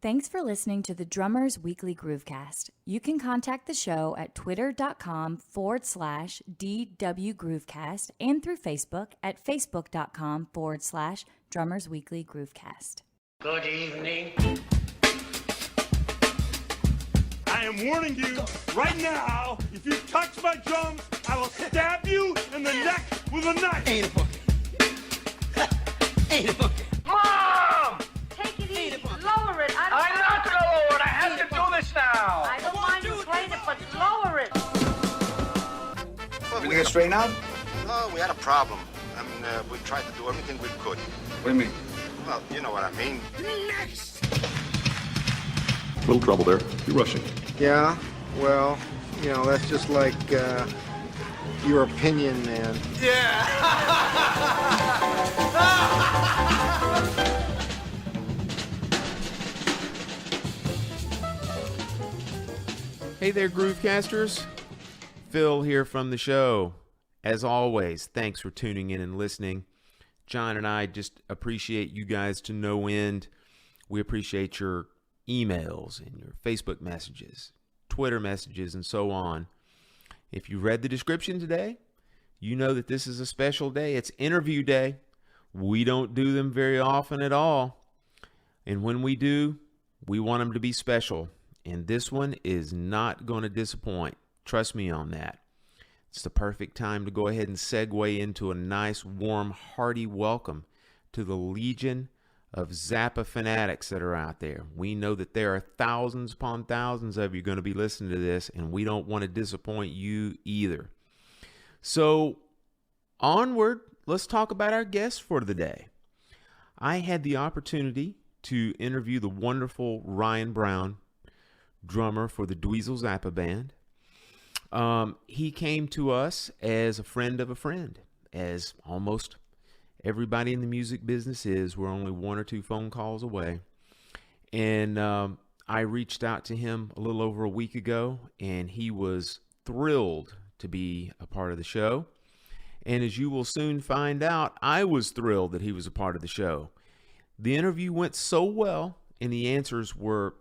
Thanks for listening to the Drummers Weekly Groovecast. You can contact the show at twitter.com/DW Groovecast and through Facebook at facebook.com/Drummers Weekly Groovecast. Good evening. I am warning you right now, if you touch my drums, I will stab you in the neck with a knife. Ain't a bookie. Ain't a bookie. Mom! Take it easy. Lower it. I'm not gonna lower it. I have to do this now. I don't mind you playing it, but lower it. Well, we get straightened out? No, we had a problem. I mean, we tried to do everything we could. What do you mean? Well, you know what I mean. Next! Little trouble there. You're rushing. Yeah, well, you know, that's just like your opinion, man. Yeah! Hey there, Groovecasters. Phil here from the show. As always, thanks for tuning in and listening. John and I just appreciate you guys to no end. We appreciate your emails and your Facebook messages, Twitter messages, and so on. If you read the description today, you know that this is a special day. It's interview day. We don't do them very often at all. And when we do, we want them to be special. And this one is not going to disappoint. Trust me on that. It's the perfect time to go ahead and segue into a nice, warm, hearty welcome to the legion of Zappa fanatics that are out there. We know that there are thousands upon thousands of you going to be listening to this, and we don't want to disappoint you either. So, onward, let's talk about our guest for the day. I had the opportunity to interview the wonderful Ryan Brown, drummer for the Dweezil Zappa Band. He came to us as a friend of a friend, as almost everybody in the music business is. We're only one or two phone calls away. And I reached out to him a little over a week ago, and he was thrilled to be a part of the show. And as you will soon find out, I was thrilled that he was a part of the show. The interview went so well, and the answers were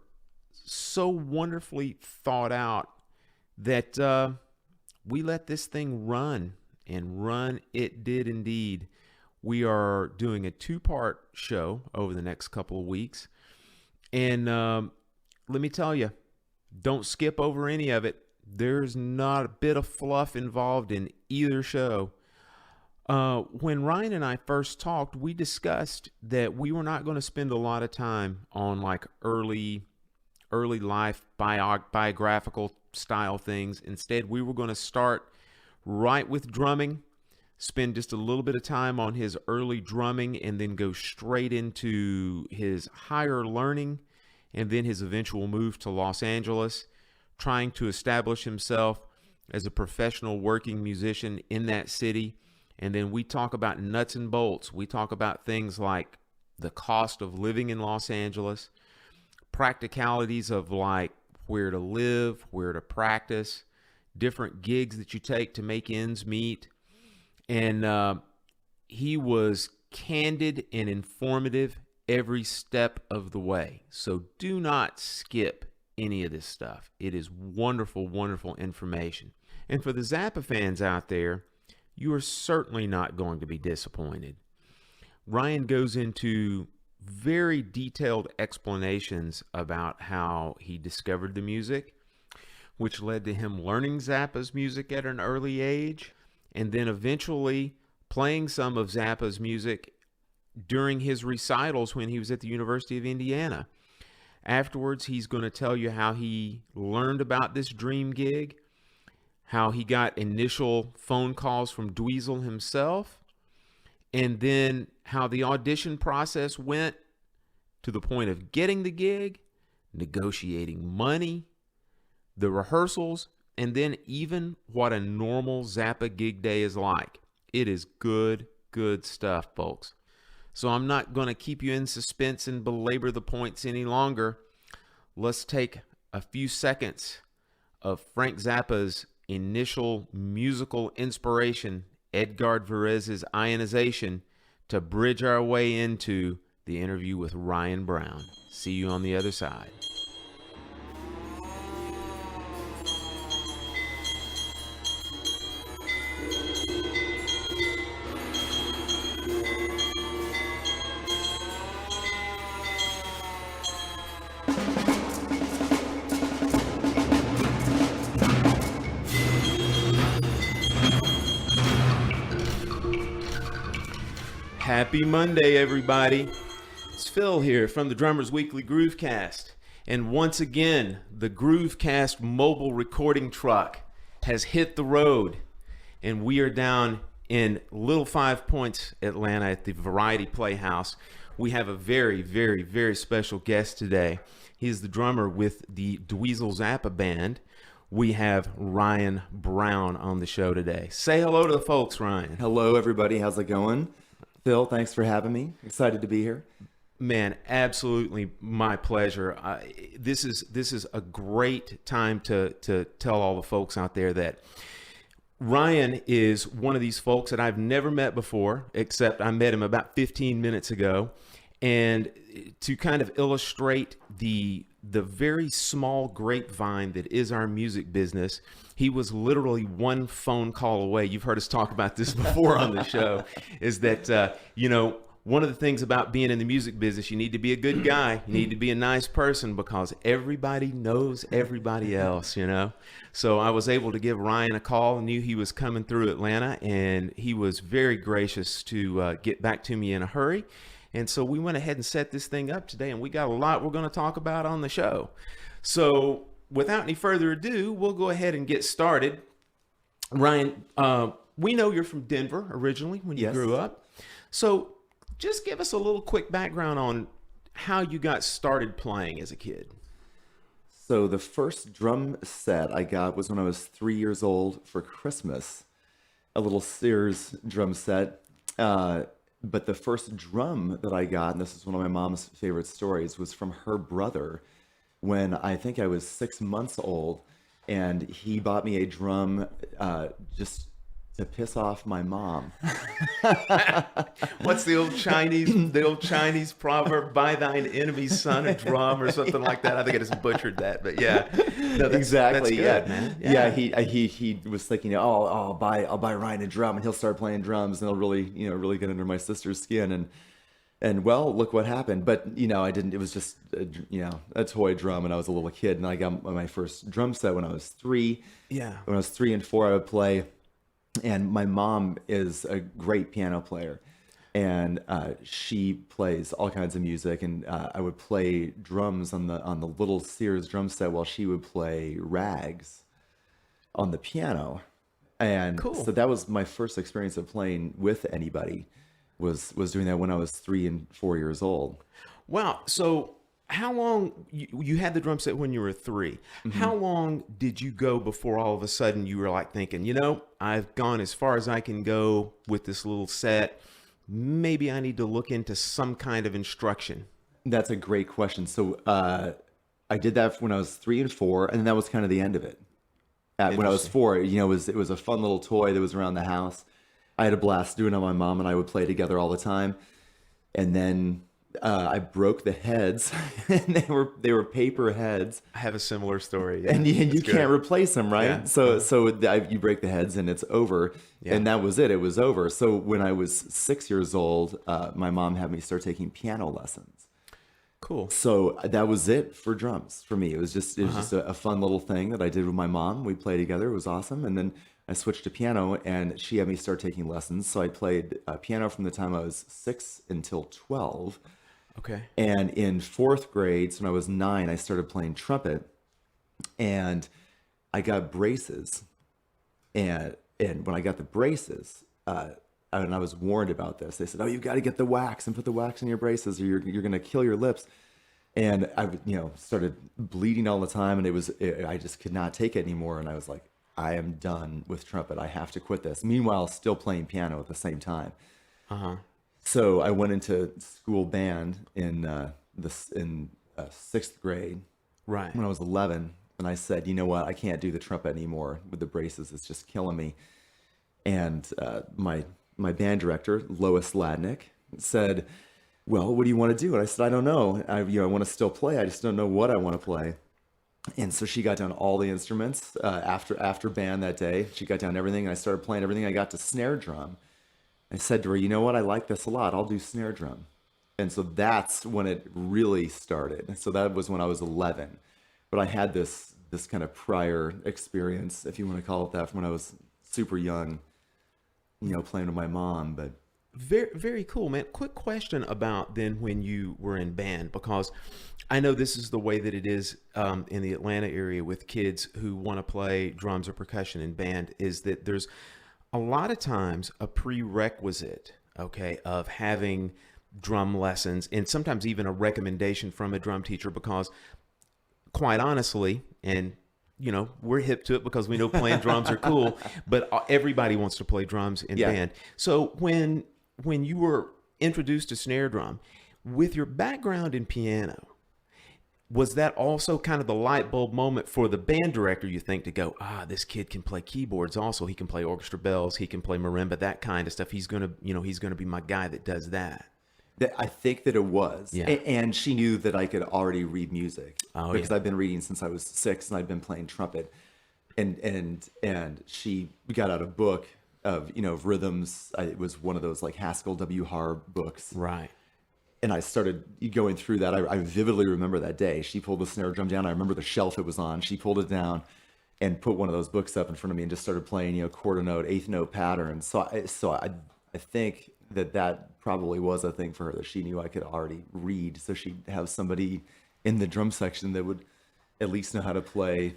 so wonderfully thought out that we let this thing run, and run it did indeed. We are doing a two-part show over the next couple of weeks. And let me tell you, don't skip over any of it. There's not a bit of fluff involved in either show. When Ryan and I first talked, we discussed that we were not going to spend a lot of time on like early life biographical style things. Instead, we were going to start right with drumming, spend just a little bit of time on his early drumming, and then go straight into his higher learning, and then his eventual move to Los Angeles, trying to establish himself as a professional working musician in that city. And then we talk about nuts and bolts. We talk about things like the cost of living in Los Angeles, practicalities of like where to live, where to practice, different gigs that you take to make ends meet. And he was candid and informative every step of the way. So do not skip any of this stuff. It is wonderful, wonderful information. And for the Zappa fans out there, you are certainly not going to be disappointed. Ryan goes into very detailed explanations about how he discovered the music, which led to him learning Zappa's music at an early age, and then eventually playing some of Zappa's music during his recitals when he was at the University of Indiana. Afterwards, he's going to tell you how he learned about this dream gig, how he got initial phone calls from Dweezil himself, and then how the audition process went to the point of getting the gig, negotiating money, the rehearsals, and then even what a normal Zappa gig day is like. It is good, good stuff, folks. So I'm not going to keep you in suspense and belabor the points any longer. Let's take a few seconds of Frank Zappa's initial musical inspiration, Edgar Varèse's Ionization, to bridge our way into the interview with Ryan Brown. See you on the other side. Happy Monday, everybody. It's Phil here from the Drummers Weekly Groovecast. And once again, the Groovecast mobile recording truck has hit the road. And we are down in Little 5 Points, Atlanta at the Variety Playhouse. We have a very, very, very special guest today. He's the drummer with the Dweezil Zappa Band. We have Ryan Brown on the show today. Say hello to the folks, Ryan. Hello, everybody. How's it going? Phil, thanks for having me. Excited to be here. Man, absolutely my pleasure. This is a great time to tell all the folks out there that Ryan is one of these folks that I've never met before, except I met him about 15 minutes ago. And to kind of illustrate the very small grapevine that is our music business, he was literally one phone call away. You've heard us talk about this before on the show, is that, one of the things about being in the music business, you need to be a good guy. You need to be a nice person because everybody knows everybody else, So I was able to give Ryan a call, knew he was coming through Atlanta, and he was very gracious to get back to me in a hurry. And so we went ahead and set this thing up today, and we got a lot we're going to talk about on the show. So without any further ado, we'll go ahead and get started. Ryan, we know you're from Denver originally when you grew up. So just give us a little quick background on how you got started playing as a kid. So the first drum set I got was when I was 3 years old for Christmas, a little Sears drum set. But the first drum that I got, and this is one of my mom's favorite stories, was from her brother when I think I was 6 months old. And he bought me a drum just to piss off my mom. What's the old Chinese proverb? Buy thine enemy's son a drum or something like that. I think I just butchered that, but yeah, no, exactly. That's good, man. Yeah. He was thinking, I'll buy Ryan a drum and he'll start playing drums and he'll really get under my sister's skin. And well, look what happened. But I didn't. It was just a toy drum, and I was a little kid, and I got my first drum set when I was 3. Yeah. When I was 3 and 4, I would play. And my mom is a great piano player, and she plays all kinds of music. And I would play drums on the little Sears drum set while she would play rags on the piano. And cool. So that was my first experience of playing with anybody. Was doing that when I was 3 and 4 years old. Wow. So how long you had the drum set when you were 3? Mm-hmm. How long did you go before all of a sudden you were like thinking, I've gone as far as I can go with this little set. Maybe I need to look into some kind of instruction. That's a great question. So I did that when I was 3 and 4, and that was kind of the end of it. When I was 4, it was a fun little toy that was around the house. I had a blast doing it. My mom and I would play together all the time. And then I broke the heads, and they were paper heads. I have a similar story. Yeah. And you can't replace them, right? Yeah. So you break the heads, and it's over. Yeah. And that was it. It was over. So when I was 6 years old, my mom had me start taking piano lessons. Cool. So that was it for drums for me. It was just a fun little thing that I did with my mom. We played together. It was awesome. And then I switched to piano, and she had me start taking lessons. So I played piano from the time I was 6 until 12. Okay. And in 4th grade, so when I was 9, I started playing trumpet, and I got braces. And when I got the braces, and I was warned about this, they said, "Oh, you've got to get the wax and put the wax in your braces, or you're going to kill your lips." And I started bleeding all the time, and I just could not take it anymore. And I was like, I am done with trumpet. I have to quit this. Meanwhile, still playing piano at the same time. Uh-huh. So I went into school band in 6th grade. Right. When I was 11, and I said, you know what? I can't do the trumpet anymore with the braces. It's just killing me. And my band director, Lois Ladnick, said, well, what do you want to do? And I said, I don't know. I want to still play. I just don't know what I want to play. And so she got down all the instruments after band that day. She got down everything, and I started playing everything. I got to snare drum. I said to her, you know what? I like this a lot. I'll do snare drum. And so that's when it really started. So that was when I was 11. But I had this kind of prior experience, if you want to call it that, from when I was super young, playing with my mom. But very, very cool, man. Quick question about then when you were in band, because I know this is the way that it is in the Atlanta area with kids who want to play drums or percussion in band, is that there's a lot of times a prerequisite, okay, of having drum lessons, and sometimes even a recommendation from a drum teacher, because quite honestly, and we're hip to it because we know playing drums are cool, but everybody wants to play drums in band. So when you were introduced to snare drum, with your background in piano, was that also kind of the light bulb moment for the band director, you think, to go, this kid can play keyboards also, he can play orchestra bells, he can play marimba, that kind of stuff, he's going to be my guy that does that? I think that it was. Yeah. And she knew that I could already read music because yeah. I've been reading since I was 6, and I've been playing trumpet. And she got out a book of, rhythms. It was one of those like Haskell W. Har books. Right. And I started going through that. I vividly remember that day. She pulled the snare drum down. I remember the shelf it was on. She pulled it down and put one of those books up in front of me and just started playing, quarter note, eighth note patterns. So I think that probably was a thing for her, that she knew I could already read. So she'd have somebody in the drum section that would at least know how to play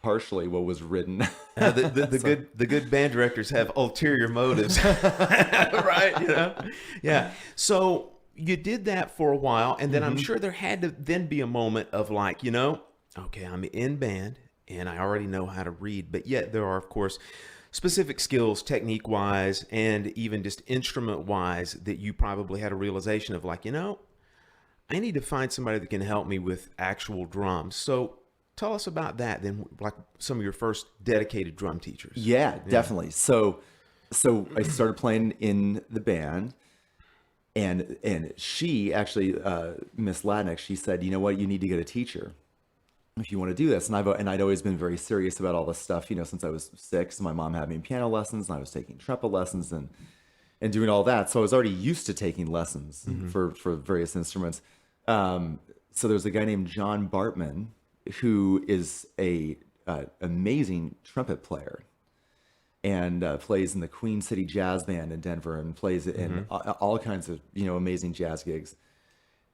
partially what was written. The good band directors have ulterior motives, right? Yeah. So you did that for a while, and then I'm sure there had to then be a moment of like, okay, I'm in band and I already know how to read, but yet there are, of course, specific skills, technique-wise, and even just instrument-wise, that you probably had a realization of like, I need to find somebody that can help me with actual drums. So tell us about that then, like some of your first dedicated drum teachers. Yeah, definitely. So I started playing in the band, and she actually, Miss Ladnick, she said, you know what, you need to get a teacher if you want to do this. And I'd always been very serious about all this stuff, since I was 6. My mom had me in piano lessons, and I was taking trumpet lessons and doing all that. So I was already used to taking lessons for various instruments. So there's a guy named John Bartman who is a amazing trumpet player, and plays in the Queen City Jazz Band in Denver, and plays in all kinds of amazing jazz gigs.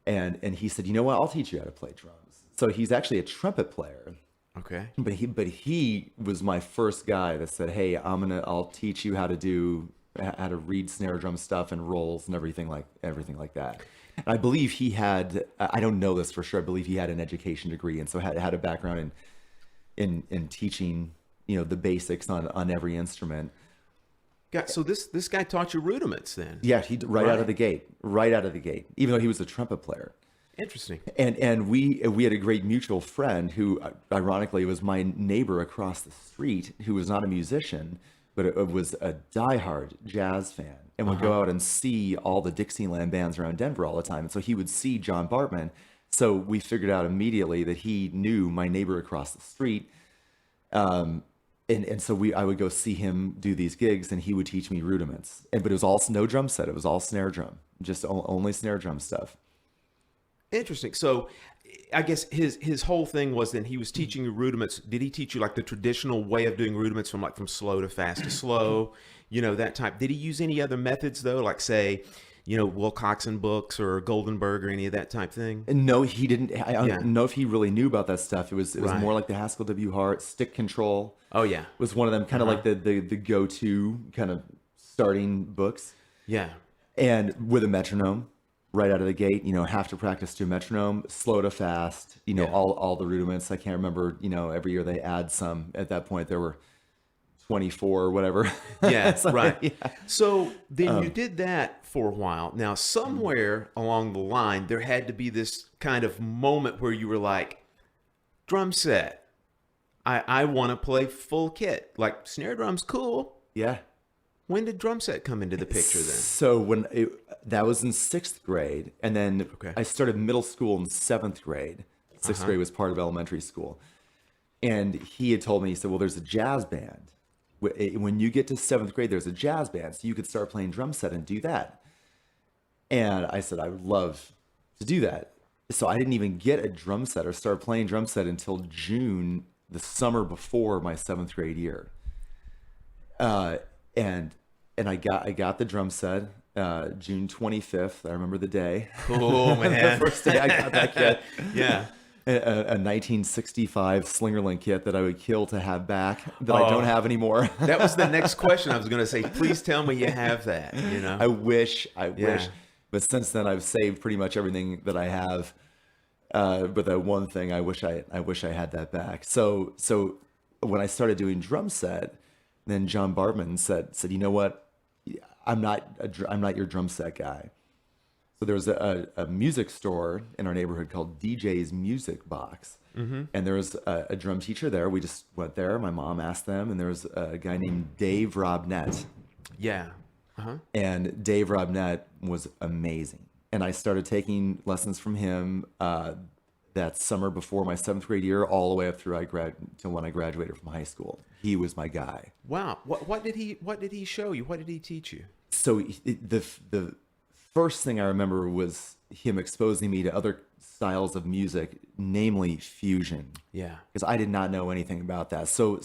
And he said, you know what, I'll teach you how to play drums. So he's actually a trumpet player. Okay. But he was my first guy that said, hey, I'll teach you how to read snare drum stuff and rolls and everything like that. And I believe he had, I don't know this for sure, I believe he had an education degree, and so had a background in teaching, the basics on every instrument. So this guy taught you rudiments then? Yeah, right out of the gate, even though he was a trumpet player. Interesting. And we had a great mutual friend who, ironically, was my neighbor across the street, who was not a musician, but it was a diehard jazz fan, and would go out and see all the Dixieland bands around Denver all the time. And so he would see John Bartman. So we figured out immediately that he knew my neighbor across the street. And so I would go see him do these gigs, and he would teach me rudiments. But it was all no drum set. It was all snare drum, just only snare drum stuff. Interesting. So I guess his whole thing was then he was teaching you rudiments. Did he teach you like the traditional way of doing rudiments from slow to fast to slow, that type? Did he use any other methods though? Like say, Wilcoxon books or Goldenberg or any of that type thing? No, he didn't. I don't know if he really knew about that stuff. It was more like the Haskell W. Hart, stick control. Oh yeah. Was one of them, kind of like the go-to kind of starting books. Yeah. And with a metronome. Right out of the gate, have to practice to a metronome, slow to fast, all the rudiments. I can't remember, every year they add some. At that point, there were 24 or whatever. Yeah, so, right. Yeah. So then you did that for a while. Now, somewhere along the line, there had to be this kind of moment where you were like, drum set, I want to play full kit. Like, snare drum's cool. Yeah. When did drum set come into the picture then? So that was in 6th grade, and then Okay. I started middle school in 7th grade. 6th grade was part of elementary school. And he had told me, he said, well, there's a jazz band. When you get to 7th grade, there's a jazz band, so you could start playing drum set and do that. And I said, I would love to do that. So I didn't even get a drum set or start playing drum set until June, the summer before my 7th grade year. And I got the drum set June 25th. I remember the day. Cool, man. The first day I got that kit. Yeah. A 1965 Slingerland kit that I would kill to have back that I don't have anymore. That was the next question I was going to say. Please tell me you have that. You know, I wish. But since then, I've saved pretty much everything that I have. But that one thing, I wish I had that back. So when I started doing drum set, then John Bartman said, you know what? I'm not your drum set guy. So there was a music store in our neighborhood called DJ's Music Box. Mm-hmm. And there was a drum teacher there. We just went there. My mom asked them, and there was a guy named Dave Robnett. Yeah. Uh-huh. And Dave Robnett was amazing. And I started taking lessons from him that summer before my 7th grade year, all the way up through till when I graduated from high school. He was my guy. Wow. What did he show you? What did he teach you? So the first thing I remember was him exposing me to other styles of music, namely fusion. Yeah. Because I did not know anything about that. So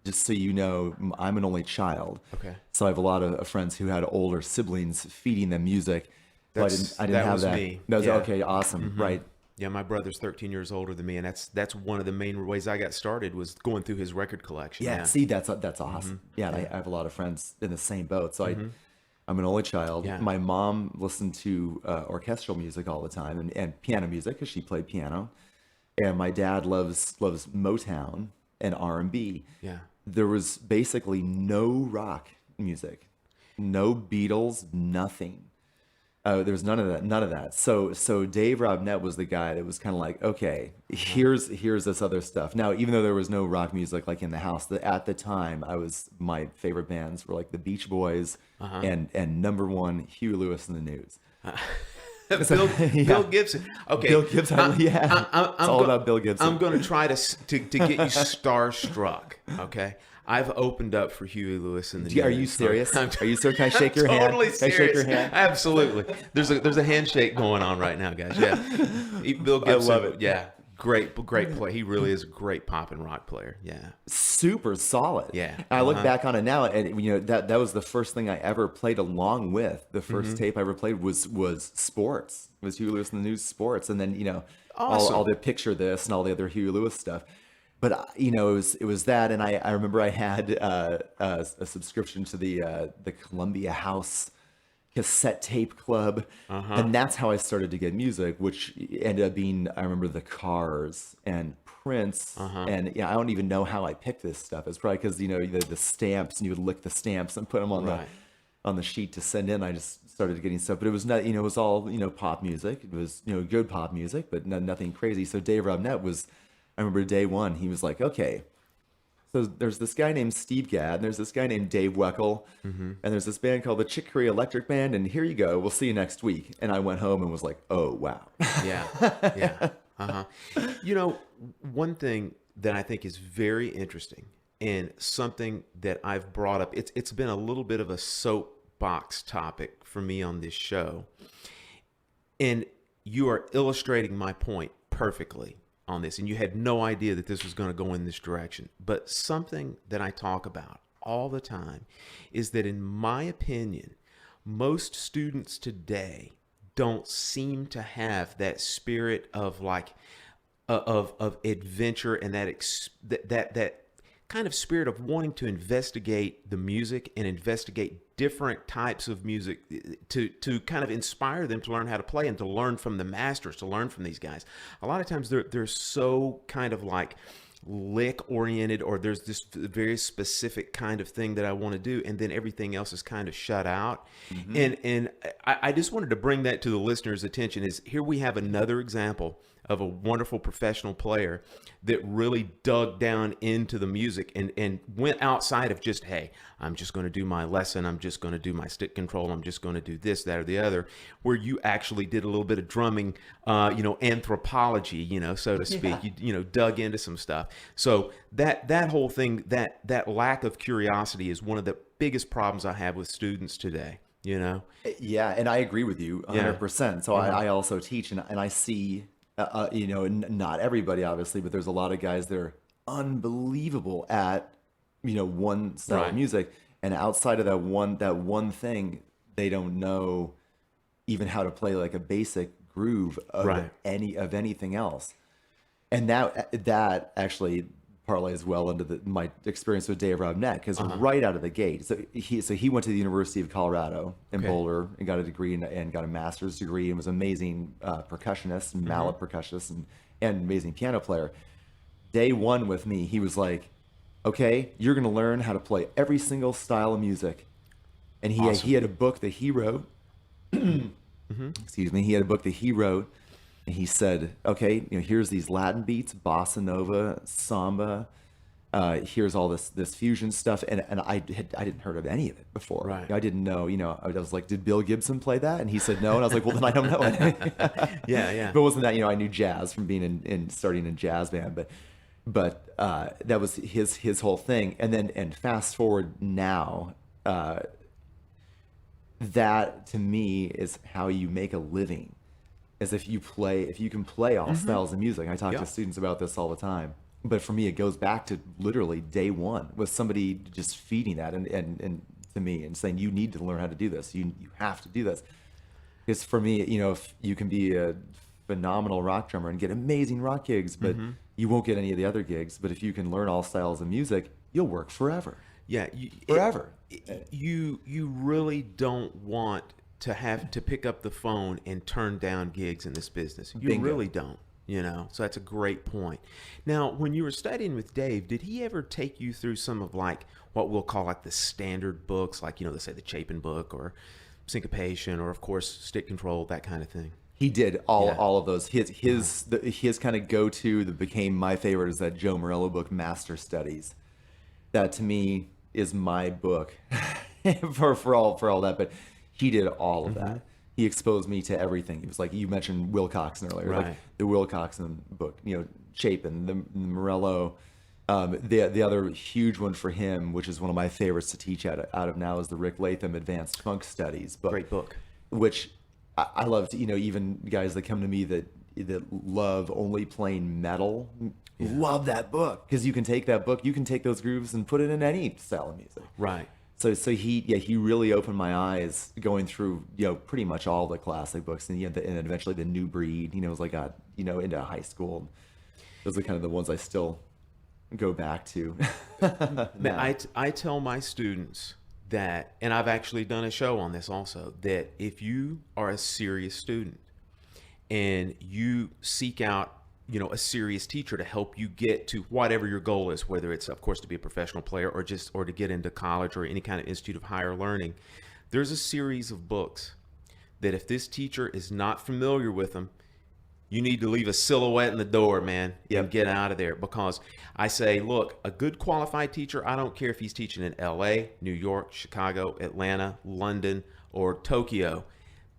just so you know, I'm an only child. Okay. So I have a lot of friends who had older siblings feeding them music. So I didn't have that. Me. That was Yeah. Okay, awesome. Mm-hmm. Right. Yeah, my brother's 13 years older than me, and that's one of the main ways I got started was going through his record collection. Yeah. See, that's awesome. Mm-hmm. Yeah, and I have a lot of friends in the same boat. So I'm an only child. Yeah. My mom listened to orchestral music all the time and piano music because she played piano. And my dad loves Motown and R&B. Yeah. There was basically no rock music, no Beatles, nothing. There was none of that. So Dave Robnett was the guy that was kind of like, okay, here's this other stuff. Now, even though there was no rock music like in the house, at the time, my favorite bands were like the Beach Boys and number one, Huey Lewis and the News. Bill Gibson. Okay. Bill Gibson. It's all about Bill Gibson. I'm going to try to get you starstruck. Okay. I've opened up for Huey Lewis and the News. Are you serious? Are you serious? Can I shake your hand? Totally serious. Can I shake your hand? Absolutely. There's a handshake going on right now, guys. Yeah. Bill Gibson. I love it. Yeah. Great player. He really is a great pop and rock player. Yeah. Super solid. Yeah. I look back on it now, and that was the first thing I ever played along with. The first tape I ever played was sports. It was Huey Lewis and the News sports, and then Awesome. all the Picture This and all the other Huey Lewis stuff. But it was that, and I remember I had a subscription to the Columbia House cassette tape club, and that's how I started to get music, which ended up being, I remember, the Cars and Prince, and I don't even know how I picked this stuff. It's probably because the stamps, and you would lick the stamps and put them on the sheet to send in. I just started getting stuff, but it was not, it was all pop music. It was good pop music, but nothing crazy. So Dave Robnett was, I remember day one, he was like, okay, so there's this guy named Steve Gadd, and there's this guy named Dave Weckl, and there's this band called the Chick Corea Electric Band, and here you go, we'll see you next week. And I went home and was like, oh, wow. Yeah. One thing that I think is very interesting and something that I've brought up, it's been a little bit of a soapbox topic for me on this show, and you are illustrating my point perfectly on this, and you had no idea that this was going to go in this direction. But something that I talk about all the time is that, in my opinion, most students today don't seem to have that spirit of of adventure and that kind of spirit of wanting to investigate the music and investigate different types of music to kind of inspire them to learn how to play and to learn from the masters, to learn from these guys. A lot of times they're so kind of like lick oriented, or there's this very specific kind of thing that I want to do, and then everything else is kind of shut out. And I just wanted to bring that to the listeners' attention. Is here we have another example of a wonderful professional player that really dug down into the music and went outside of just, hey, I'm just going to do my lesson, I'm just going to do my stick control, I'm just going to do this, that, or the other, where you actually did a little bit of drumming, anthropology, so to speak. You dug into some stuff. So that whole thing, that lack of curiosity is one of the biggest problems I have with students today. Yeah, and I agree with you 100%. So I also teach, and I see, not everybody obviously, but there's a lot of guys that are unbelievable at, one style of music, and outside of that one thing, they don't know even how to play like a basic groove of anything else. And that actually parlays well into my experience with Dave Robnett, because right out of the gate, so he went to the University of Colorado in Boulder and got a degree and got a master's degree, and was an amazing percussionist and mallet percussionist and amazing piano player. Day one with me, he was like, okay, you're going to learn how to play every single style of music. And he had a book that he wrote. Excuse me. He had a book that he wrote. And he said, okay, here's these Latin beats, bossa nova, samba. Here's all this fusion stuff. And I didn't heard of any of it before. Right. I didn't know, I was like, did Bill Gibson play that? And he said no. And I was like, well, then I don't know it. Yeah. But wasn't that, I knew jazz from being in starting in jazz band, but that was his whole thing. And fast forward now, that to me is how you make a living. As if you can play all styles of music. I talk to students about this all the time. But for me, it goes back to literally day one with somebody just feeding that and to me and saying, you need to learn how to do this. You have to do this. Because for me, if you can be a phenomenal rock drummer and get amazing rock gigs, but you won't get any of the other gigs. But if you can learn all styles of music, you'll work forever. Yeah. Forever. You really don't want to have to pick up the phone and turn down gigs in this business. You Bingo. Really don't, so that's a great point. Now, when you were studying with Dave, did he ever take you through some of like what we'll call like the standard books, like, let's say the Chapin book or syncopation or of course stick control, that kind of thing? He did all of those. His kind of go-to that became my favorite is that Joe Morello book, Master Studies. That to me is my book for all that, but he did all of that. He exposed me to everything. He was like, you mentioned Wilcoxon earlier, like the Wilcoxon book, Chapin, the Morello. The other huge one for him, which is one of my favorites to teach out of now, is the Rick Latham Advanced Funk Studies book. Great book. Which I love to, even guys that come to me that love only playing metal, love that book, because you can take that book, you can take those grooves and put it in any style of music. Right. So he really opened my eyes going through pretty much all the classic books, and and eventually the New Breed. As I got into high school, those are kind of the ones I still go back to. Man, I tell my students that, and I've actually done a show on this also, that if you are a serious student and you seek out a serious teacher to help you get to whatever your goal is, whether it's, of course, to be a professional player or to get into college or any kind of institute of higher learning, there's a series of books that if this teacher is not familiar with them, you need to leave a silhouette in the door, man, and get out of there. Because I say, look, a good qualified teacher, I don't care if he's teaching in LA, New York, Chicago, Atlanta, London, or Tokyo,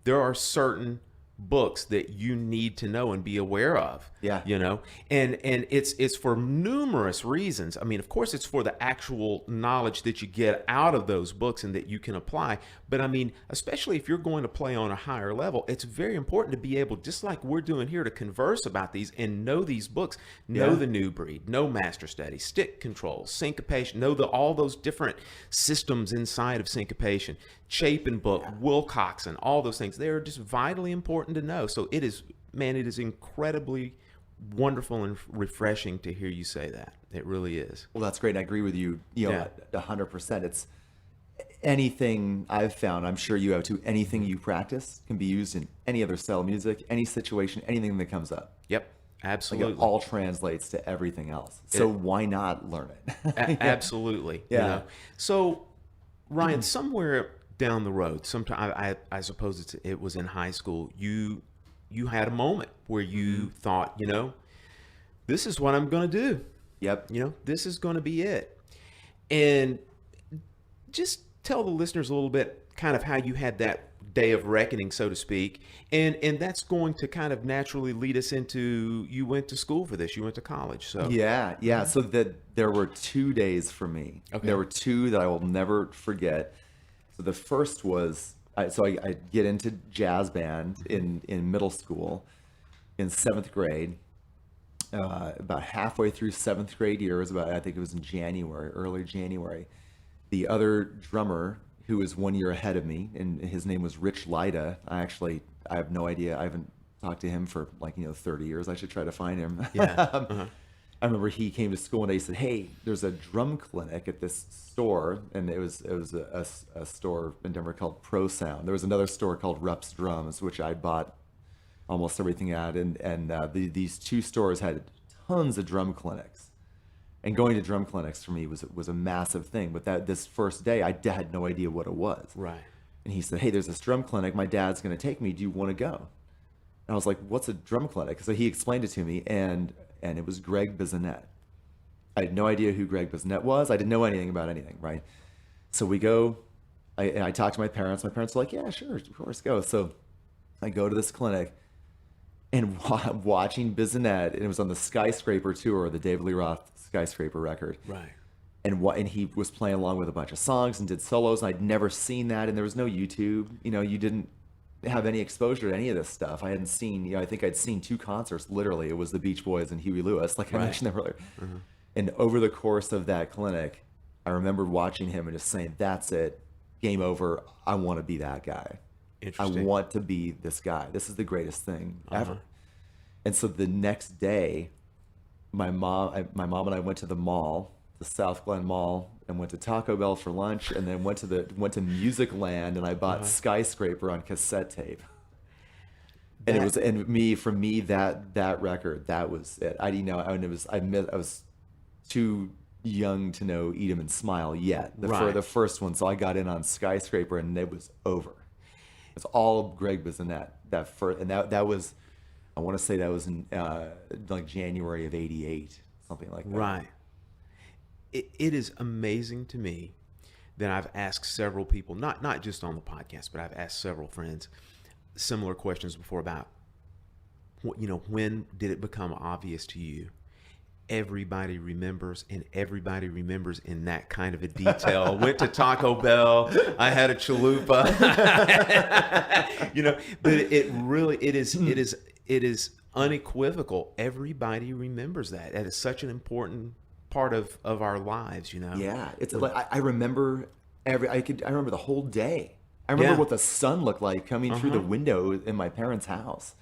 there are certain books that you need to know and be aware of. And it's for numerous reasons. I mean, of course, it's for the actual knowledge that you get out of those books and that you can apply. But I mean, especially if you're going to play on a higher level, it's very important to be able, just like we're doing here, to converse about these and know these books, know the New Breed, know Master Study, stick control, syncopation, know all those different systems inside of syncopation, Chapin book, Wilcoxon, all those things. They're just vitally important to know. So it is incredibly wonderful and refreshing to hear you say that. It really is. Well, that's great. I agree with you, 100%. It's anything I've found, I'm sure you have too, anything you practice can be used in any other style of music, any situation, anything that comes up. Yep, absolutely. Like it all translates to everything else. So why not learn it? Absolutely. So, Ryan, somewhere down the road, sometime I suppose it was in high school, you you had a moment where you thought, you know, this is what I'm going to do. Yep. You know, this is going to be it. And just tell the listeners a little bit kind of how you had that day of reckoning, so to speak. And that's going to kind of naturally lead us into, you went to school for this, you went to college. So Yeah. So there were 2 days for me. Okay. There were two that I will never forget. So the first was, I get into jazz band in middle school in 7th grade. About halfway through 7th grade year, I think it was in January, early January. The other drummer, who was 1 year ahead of me, and his name was Rich Lida. I have no idea. I haven't talked to him for 30 years. I should try to find him. Yeah. I remember he came to school and he said, "Hey, there's a drum clinic at this store," and it was a store in Denver called Pro Sound. There was another store called Rupp's Drums, which I bought almost everything at, and these two stores had tons of drum clinics. And going to drum clinics for me was a massive thing. But this first day, I had no idea what it was. Right. And he said, "Hey, there's this drum clinic. My dad's going to take me. Do you want to go?" And I was like, "What's a drum clinic?" So he explained it to me, and it was Greg Bissonette. I had no idea who Greg Bissonette was. I didn't know anything about anything, right? So we go. I talked to my parents. My parents were like, "Yeah, sure, of course, go." So I go to this clinic, and watching Bissonette, and it was on the Skyscraper tour, the David Lee Roth Skyscraper record. Right. And he was playing along with a bunch of songs and did solos. I'd never seen that, and there was no YouTube. You didn't have any exposure to any of this stuff. I hadn't seen, I think I'd seen 2 concerts, literally. It was the Beach Boys and Huey Lewis, like I mentioned earlier. Mm-hmm. And over the course of that clinic, I remember watching him and just saying, "That's it, game over. I want to be that guy. I want to be this guy. This is the greatest thing ever." And so the next day, my mom and I went to the mall, the South Glen Mall, and went to Taco Bell for lunch, and then went to Music Land, and I bought Skyscraper on cassette tape. And for me that record, that was it. I was too young to know Eat 'Em and Smile yet. The first one, so I got in on Skyscraper, and it was over. It's all Greg Bissonette. That was, I want to say that was in January of '88, something like that. Right. It is amazing to me that I've asked several people, not just on the podcast, but I've asked several friends similar questions before about, when did it become obvious to you? Everybody remembers, and everybody remembers in that kind of a detail. Went to Taco Bell. I had a chalupa. But it is unequivocal. Everybody remembers that. That is such an important part of our lives, Yeah, it's like I remember I remember the whole day. I remember what the sun looked like coming through the window in my parents' house.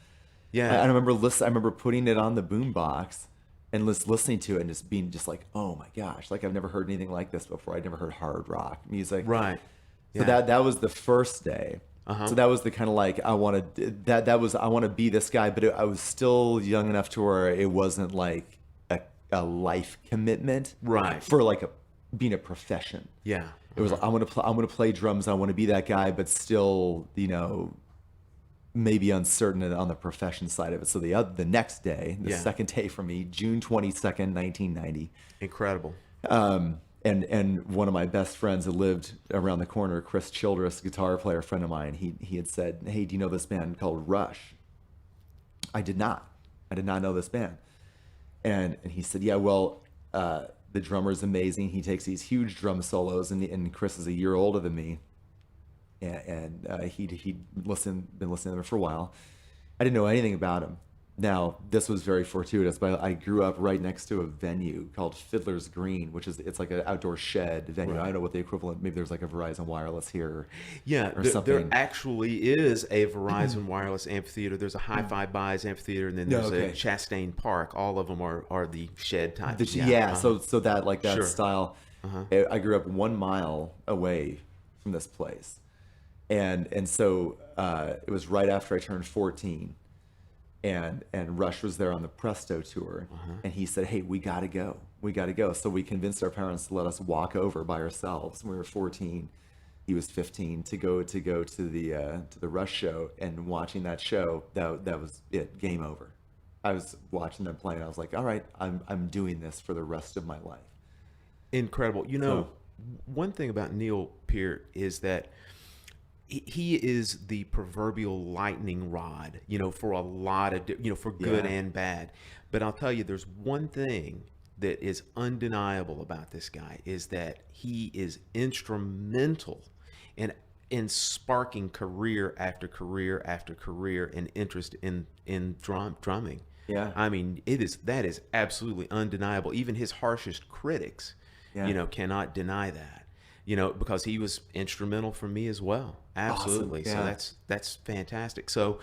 Yeah, I remember putting it on the boombox and listening to it and just being just like, "Oh my gosh, like I've never heard anything like this before. I'd never heard hard rock music." Right. So that was the first day. So that was the kind of like, I want to be this guy, but I was still young enough to where it wasn't like a life commitment, right? For like being a profession. Yeah. It was like, I'm gonna play drums. I want to be that guy, but still, maybe uncertain on the profession side of it. So the next day, the second day for me, June 22nd, 1990. Incredible. And one of my best friends that lived around the corner, Chris Childress, guitar player, friend of mine, he had said, "Hey, do you know this band called Rush?" I did not know this band. And he said, "Yeah, well, the drummer is amazing. He takes these huge drum solos, and Chris is a year older than me. And he'd been listening to them for a while. I didn't know anything about him. Now, this was very fortuitous, but I grew up right next to a venue called Fiddler's Green, it's like an outdoor shed venue. Right. I don't know what the equivalent, maybe there's like a Verizon Wireless here. Yeah, there actually is a Verizon Wireless amphitheater. There's a Hi-Fi Buys amphitheater, and then there's a Chastain Park. All of them are the shed type. So that like that sure. style. I grew up 1 mile away from this place. And so it was right after I turned 14. And Rush was there on the Presto tour, and he said, "Hey, we gotta go. So we convinced our parents to let us walk over by ourselves when we were 14, he was 15 to go to the Rush show, and watching that show, that was it, game over. I was watching them play and I was like, all right, I'm doing this for the rest of my life. Incredible. You know, one thing about Neil Peart is that he is the proverbial lightning rod, you know, for a lot of, you know, for good and bad. But I'll tell you, there's one thing that is undeniable about this guy is that he is instrumental in sparking career after career after career and interest in drumming. Yeah. I mean, that is absolutely undeniable. Even his harshest critics, you know, cannot deny that, you know, because he was instrumental for me as well. Absolutely. Awesome. Yeah. So that's fantastic. So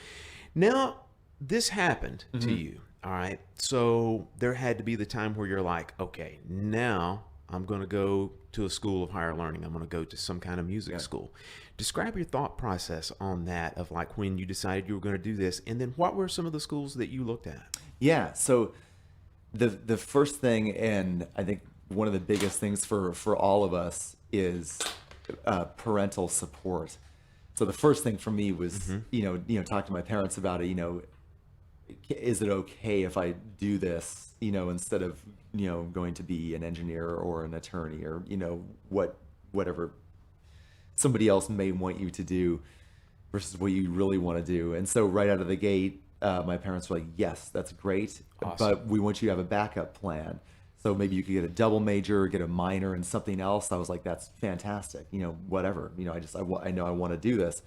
now this happened to you. All right. So there had to be the time where you're like, okay, now I'm going to go to a school of higher learning. I'm going to go to some kind of music school. Describe your thought process on that, of like when you decided you were going to do this, and then what were some of the schools that you looked at? Yeah. So the first thing, and I think one of the biggest things for all of us, is parental support. So the first thing for me was, you know, talk to my parents about it. You know, is it okay if I do this, you know, instead of, you know, going to be an engineer or an attorney, or, you know, whatever somebody else may want you to do versus what you really want to do. And so right out of the gate, my parents were like, yes, that's great, but we want you to have a backup plan. So maybe you could get a double major, get a minor in something else. I was like, that's fantastic. You know, whatever, you know, I know I want to do this.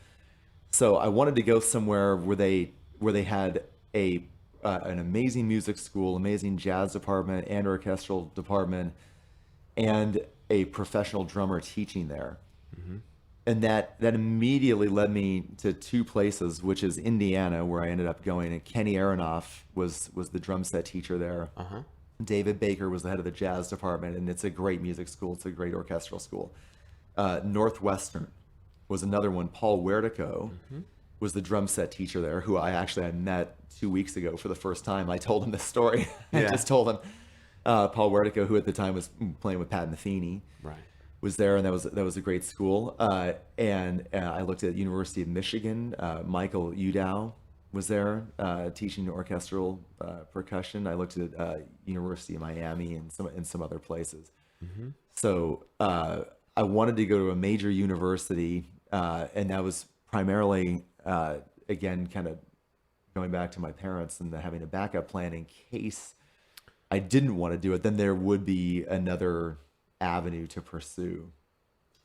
So I wanted to go somewhere where they had an amazing music school, amazing jazz department and orchestral department, and a professional drummer teaching there. And that immediately led me to two places, which is Indiana, where I ended up going. And Kenny Aronoff was the drum set teacher there. David Baker was the head of the jazz department, and it's a great music school. It's a great orchestral school. Northwestern was another one. Paul Wertico was the drum set teacher there, who I met 2 weeks ago for the first time. I told him this story. I just told him Paul Wertico, who at the time was playing with Pat Metheny, was there, and that was a great school. And I looked at University of Michigan. Michael Udow was there teaching orchestral percussion. I looked at University of Miami and some other places. So I wanted to go to a major university, and that was primarily, again, kind of going back to my parents and having a backup plan in case I didn't want to do it. Then there would be another avenue to pursue.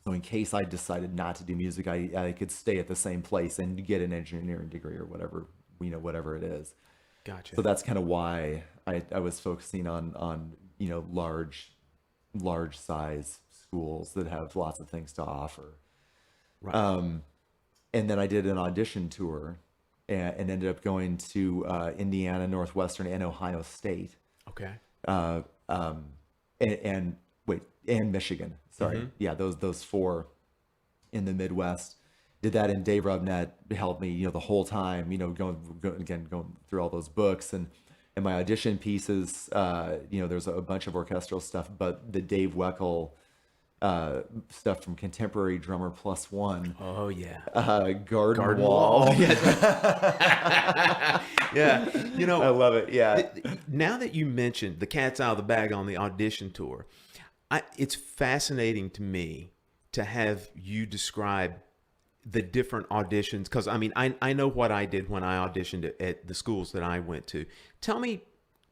So in case I decided not to do music, I could stay at the same place and get an engineering degree or whatever, you know, whatever it is. Gotcha. So that's kind of why I was focusing on you know, large size schools that have lots of things to offer. And then I did an audition tour and ended up going to Indiana, Northwestern, and Ohio State. Okay. And Michigan. Sorry. Yeah, those four in the Midwest. Did that, and Dave Rubnett helped me, you know, the whole time, you know, going through all those books and my audition pieces. You know, there's a bunch of orchestral stuff, but the Dave Weckl stuff from Contemporary Drummer Plus One. Oh yeah. Garden Wall. Yeah. You know, I love it. Yeah. Now that you mentioned the cat's out of the bag on the audition tour, it's fascinating to me to have you describe the different auditions, because I mean, I know what I did when I auditioned at the schools that I went to. Tell me,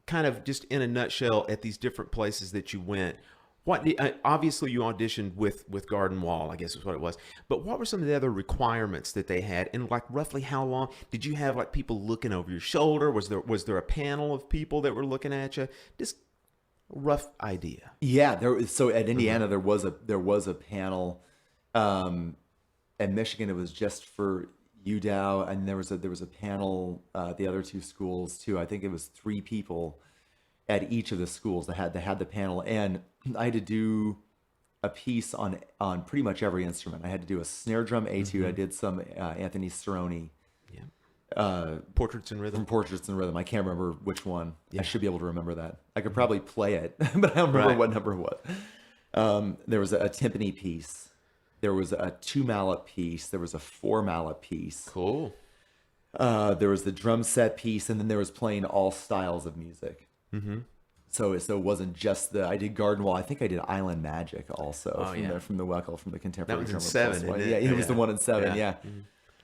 kind of just in a nutshell, at these different places that you went, obviously you auditioned with Garden Wall, I guess is what it was, but what were some of the other requirements that they had, and like roughly how long did you have like people looking over your shoulder? Was there a panel of people that were looking at you? Just a rough idea. Yeah, so at Indiana there was a panel. At Michigan it was just for UDOW, and there was a panel the other two schools too. I think it was 3 people at each of the schools that had the panel, and I had to do a piece on pretty much every instrument. I had to do a snare drum etude. I did some Anthony Cerrone. Portraits in Rhythm. From Portraits in Rhythm. I can't remember which one. I should be able to remember that. I could probably play it, but I don't remember what number it was. There was a timpani piece There was a 2 mallet piece. There was a 4 mallet piece. Cool. There was the drum set piece, and then there was playing all styles of music. Mm-hmm. So it wasn't just I did Garden Wall. I think I did Island Magic also from the Weckl, from the Contemporary. That was in Drummer 7, Plus. isn't Yeah, it? it was the one in 7. Yeah, Mm-hmm.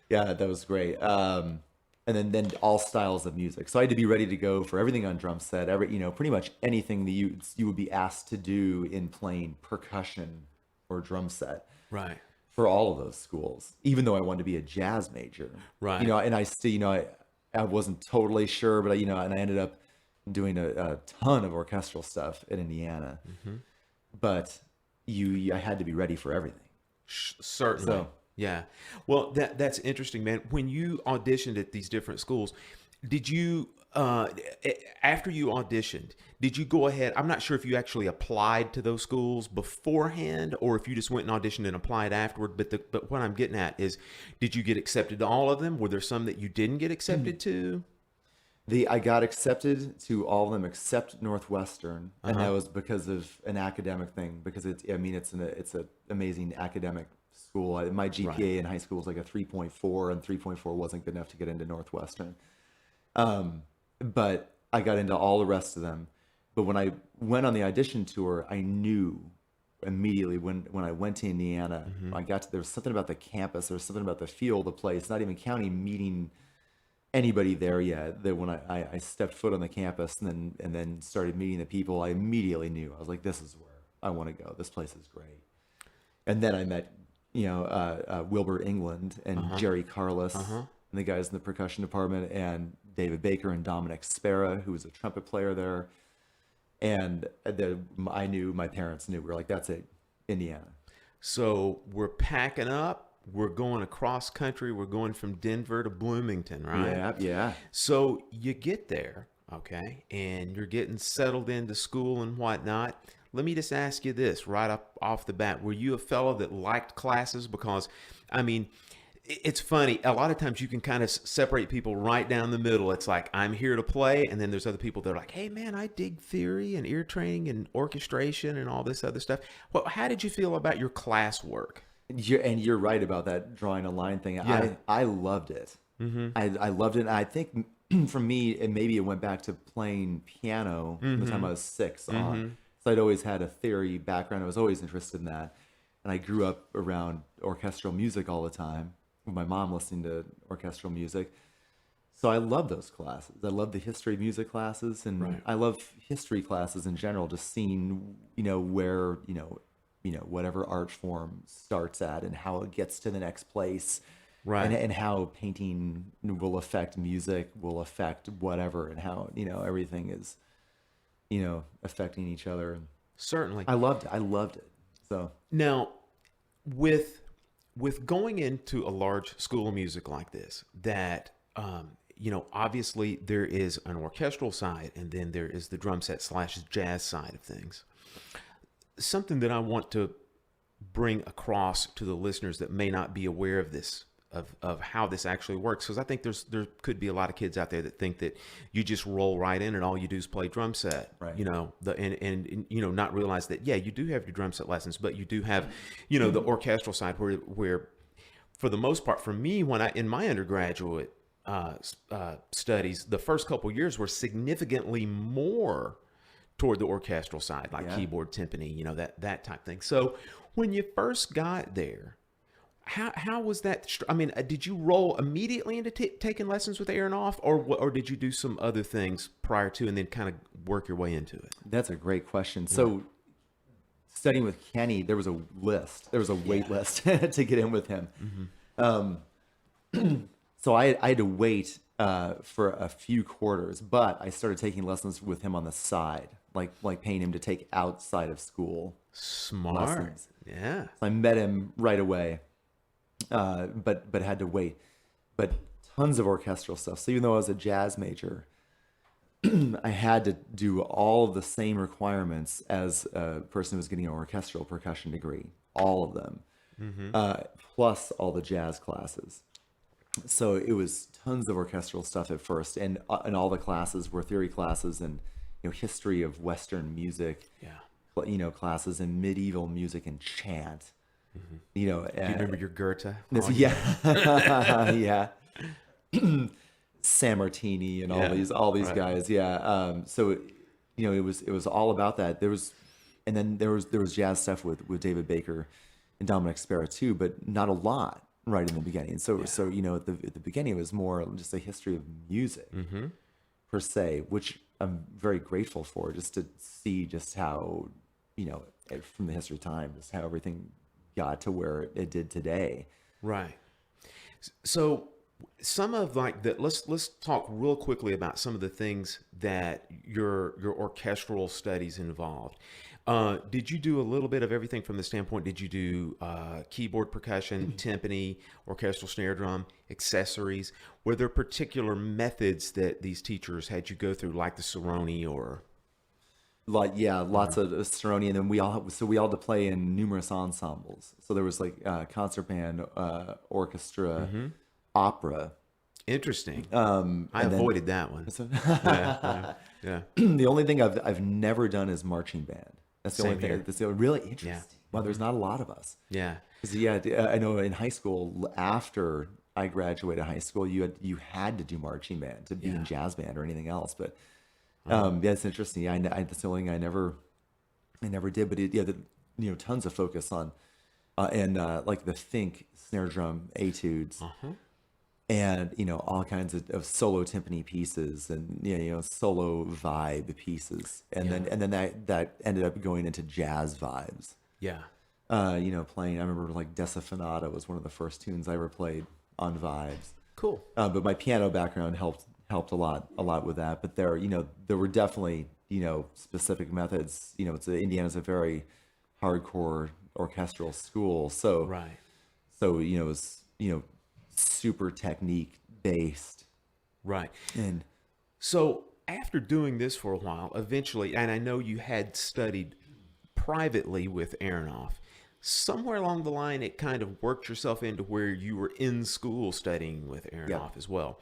yeah, that was great. And then all styles of music. So I had to be ready to go for everything on drum set. Pretty much anything that you would be asked to do in playing percussion or drum set. Right. For all of those schools, even though I wanted to be a jazz major. Right. And I still, I wasn't totally sure, but and I ended up doing a ton of orchestral stuff in Indiana. Mm-hmm. But I had to be ready for everything. Certainly. So, yeah. Well, that's interesting, man. When you auditioned at these different schools, did you, after you auditioned, did you go ahead? I'm not sure if you actually applied to those schools beforehand or if you just went and auditioned and applied afterward. But what I'm getting at is, did you get accepted to all of them? Were there some that you didn't get accepted to? I got accepted to all of them except Northwestern, and that was because of an academic thing. Because it's an amazing academic school. My GPA in high school was like a 3.4, and 3.4 wasn't good enough to get into Northwestern. But I got into all the rest of them. But when I went on the audition tour, I knew immediately when I went to Indiana, there was something about the campus, there was something about the feel of the place, not even counting meeting anybody there yet, that when I stepped foot on the campus and then started meeting the people, I immediately knew. I was like, this is where I want to go. This place is great. And then I met, Wilbur England and Jerry Carlos, and the guys in the percussion department, and David Baker and Dominic Spera, who was a trumpet player there. And I knew, my parents knew. We were like, that's it, Indiana. So we're packing up. We're going across country. We're going from Denver to Bloomington, right? Yeah, yeah. So you get there, okay, and you're getting settled into school and whatnot. Let me just ask you this right up off the bat. Were you a fellow that liked classes? Because, I mean, it's funny. A lot of times you can kind of separate people right down the middle. It's like, I'm here to play. And then there's other people that are like, hey, man, I dig theory and ear training and orchestration and all this other stuff. Well, how did you feel about your class work? And you're right about that drawing a line thing. Yeah. I loved it. Mm-hmm. I loved it. And I think for me, it went back to playing piano from the time I was 6 on. So I'd always had a theory background. I was always interested in that. And I grew up around orchestral music all the time, with my mom listening to orchestral music. So I love those classes. I love the history of music classes, and I love history classes in general, just seeing, where, whatever art form starts at and how it gets to the next place. Right. And how painting will affect music, will affect whatever, and how, everything is, affecting each other. Certainly. I loved it. So now with going into a large school of music like this, that, obviously there is an orchestral side and then there is the drum set / jazz side of things. Something that I want to bring across to the listeners that may not be aware of this, of how this actually works, because I think there could be a lot of kids out there that think that you just roll right in and all you do is play drum set, right? And not realize that, yeah, you do have your drum set lessons, but you do have, the orchestral side where for the most part, for me, in my undergraduate studies, the first couple years were significantly more toward the orchestral side, like keyboard, timpani, that type thing. So when you first got there, how was that? I mean, did you roll immediately into taking lessons with Aronoff, or did you do some other things prior to and then kind of work your way into it? That's a great question. So studying with Kenny, there was a list. There was a wait list to get in with him. So I had to wait for a few quarters, but I started taking lessons with him on the side, like paying him to take outside of school lessons. Yeah. So I met him right away, but had to wait. But tons of orchestral stuff. So even though I was a jazz major, I had to do all of the same requirements as a person who was getting an orchestral percussion degree, all of them, plus all the jazz classes. So it was tons of orchestral stuff at first, and all the classes were theory classes and history of Western music, classes and medieval music and chant, You know, Do you remember your Goethe? yeah, yeah. Sammartini and all these guys. Yeah. So, you know, it was all about that. There was jazz stuff with David Baker and Dominic Sparrow too, but not a lot right in the beginning. So you know, at the beginning it was more just a history of music per se, which I'm very grateful for, just to see just how, you know, from the history of time, just how everything got to where it did today. Right. So some of like the let's talk real quickly about some of the things that your orchestral studies involved. Did you do a little bit of everything from the standpoint? Did you do keyboard, percussion, timpani, orchestral snare drum, accessories? Were there particular methods that these teachers had you go through, like the Cerrone or? Like, yeah, lots of Cerrone, and then we all had to play in numerous ensembles. So there was like concert band, orchestra, opera. Interesting. I avoided that one. Yeah. The only thing I've never done is marching band. That's the Same only thing. here. That's really interesting. Yeah. Well, there's not a lot of us. Yeah. 'Cause, yeah, I know in high school, after I graduated high school, you had to do marching band to be in jazz band or anything else. But yeah, it's interesting. Yeah, that's the only thing I never did. But you know, tons of focus on and like the Fink snare drum etudes. And, you know, all kinds of solo timpani pieces and, you know, solo vibe pieces. And then that ended up going into jazz vibes. Yeah. You know, playing, I remember like Desafinata was one of the first tunes I ever played on vibes. Cool. But my piano background helped a lot with that. But there were definitely, you know, specific methods. You know, Indiana's a very hardcore orchestral school. So, Right. So, you know, it was, you know, super technique based. Right. And so after doing this for a while, eventually, and I know you had studied privately with Aronoff, somewhere along the line, it kind of worked yourself into where you were in school studying with Aronoff as well.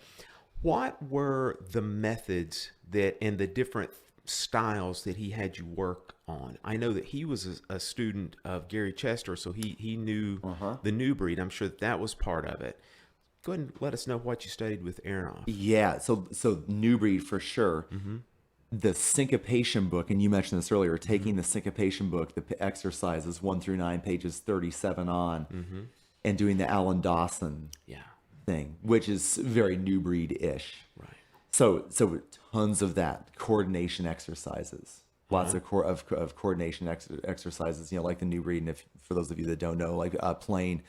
What were the methods that and the different styles that he had you work on? I know that he was a student of Gary Chester, so he knew the new breed. I'm sure that was part of it. Go ahead and let us know what you studied with Aronoff. yeah, so new breed for sure. The syncopation book, and you mentioned this earlier, taking the syncopation book, the exercises 1 through 9, pages 37 on, and doing the Alan Dawson thing, which is very new breed-ish. Right. So tons of that, coordination exercises, lots of coordination exercises, you know, like the new breed. And for those of you that don't know, like playing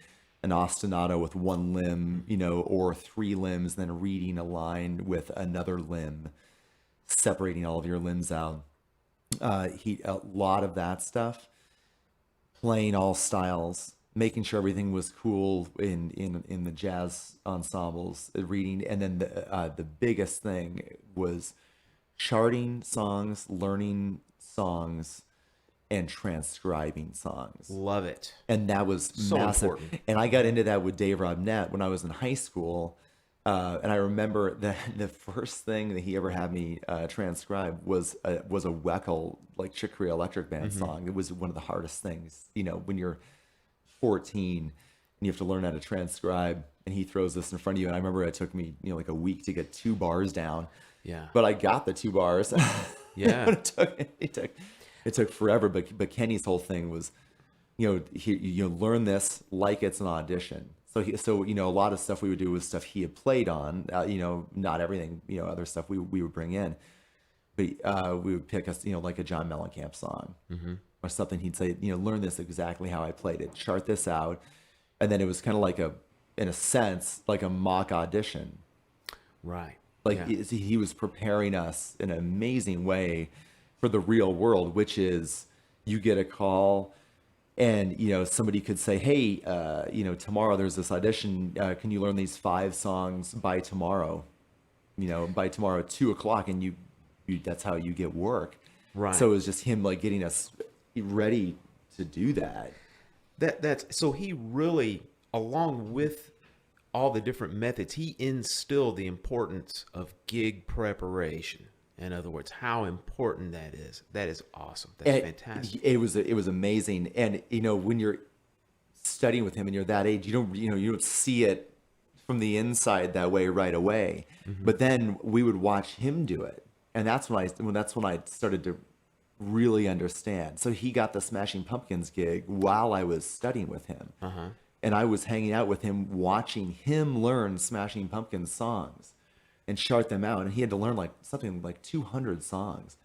an ostinato with one limb, you know, or 3 limbs, then reading a line with another limb, separating all of your limbs out. A lot of that stuff, playing all styles, making sure everything was cool in the jazz ensembles, reading, and then the biggest thing was charting songs, learning songs, and transcribing songs. Love it. And that was So massive. important. And I got into that with Dave Robnett when I was in high school. And I remember that the first thing that he ever had me transcribe was a Weckl, like Chick Corea Electric Band song. It was one of the hardest things, you know, when you're 14 and you have to learn how to transcribe, and he throws this in front of you. And I remember it took me, you know, like a week to get 2 bars down. Yeah. But I got the 2 bars. Yeah. But it took forever. But Kenny's whole thing was, you know, you learn this like it's an audition. So you know, a lot of stuff we would do was stuff he had played on. You know, not everything. You know, other stuff we would bring in. But we would pick you know, like a John Mellencamp song or something. He'd say, you know, learn this exactly how I played it. Chart this out, and then it was kind of like in a sense, like a mock audition. Right. Like he was preparing us in an amazing way for the real world, which is you get a call and, you know, somebody could say, hey, you know, tomorrow there's this audition. Can you learn these 5 songs by tomorrow? You know, by tomorrow at 2:00, and you that's how you get work. Right. So it was just him like getting us ready to do that. That's so he really, along with all the different methods, he instilled the importance of gig preparation. In other words, how important that is. That is awesome. That's fantastic. It was amazing. And, you know, when you're studying with him and you're that age, you don't see it from the inside that way right away. But then we would watch him do it, and that's when I started to really understand. So he got the Smashing Pumpkins gig while I was studying with him, and I was hanging out with him, watching him learn Smashing Pumpkins songs and chart them out, and he had to learn something like 200 songs.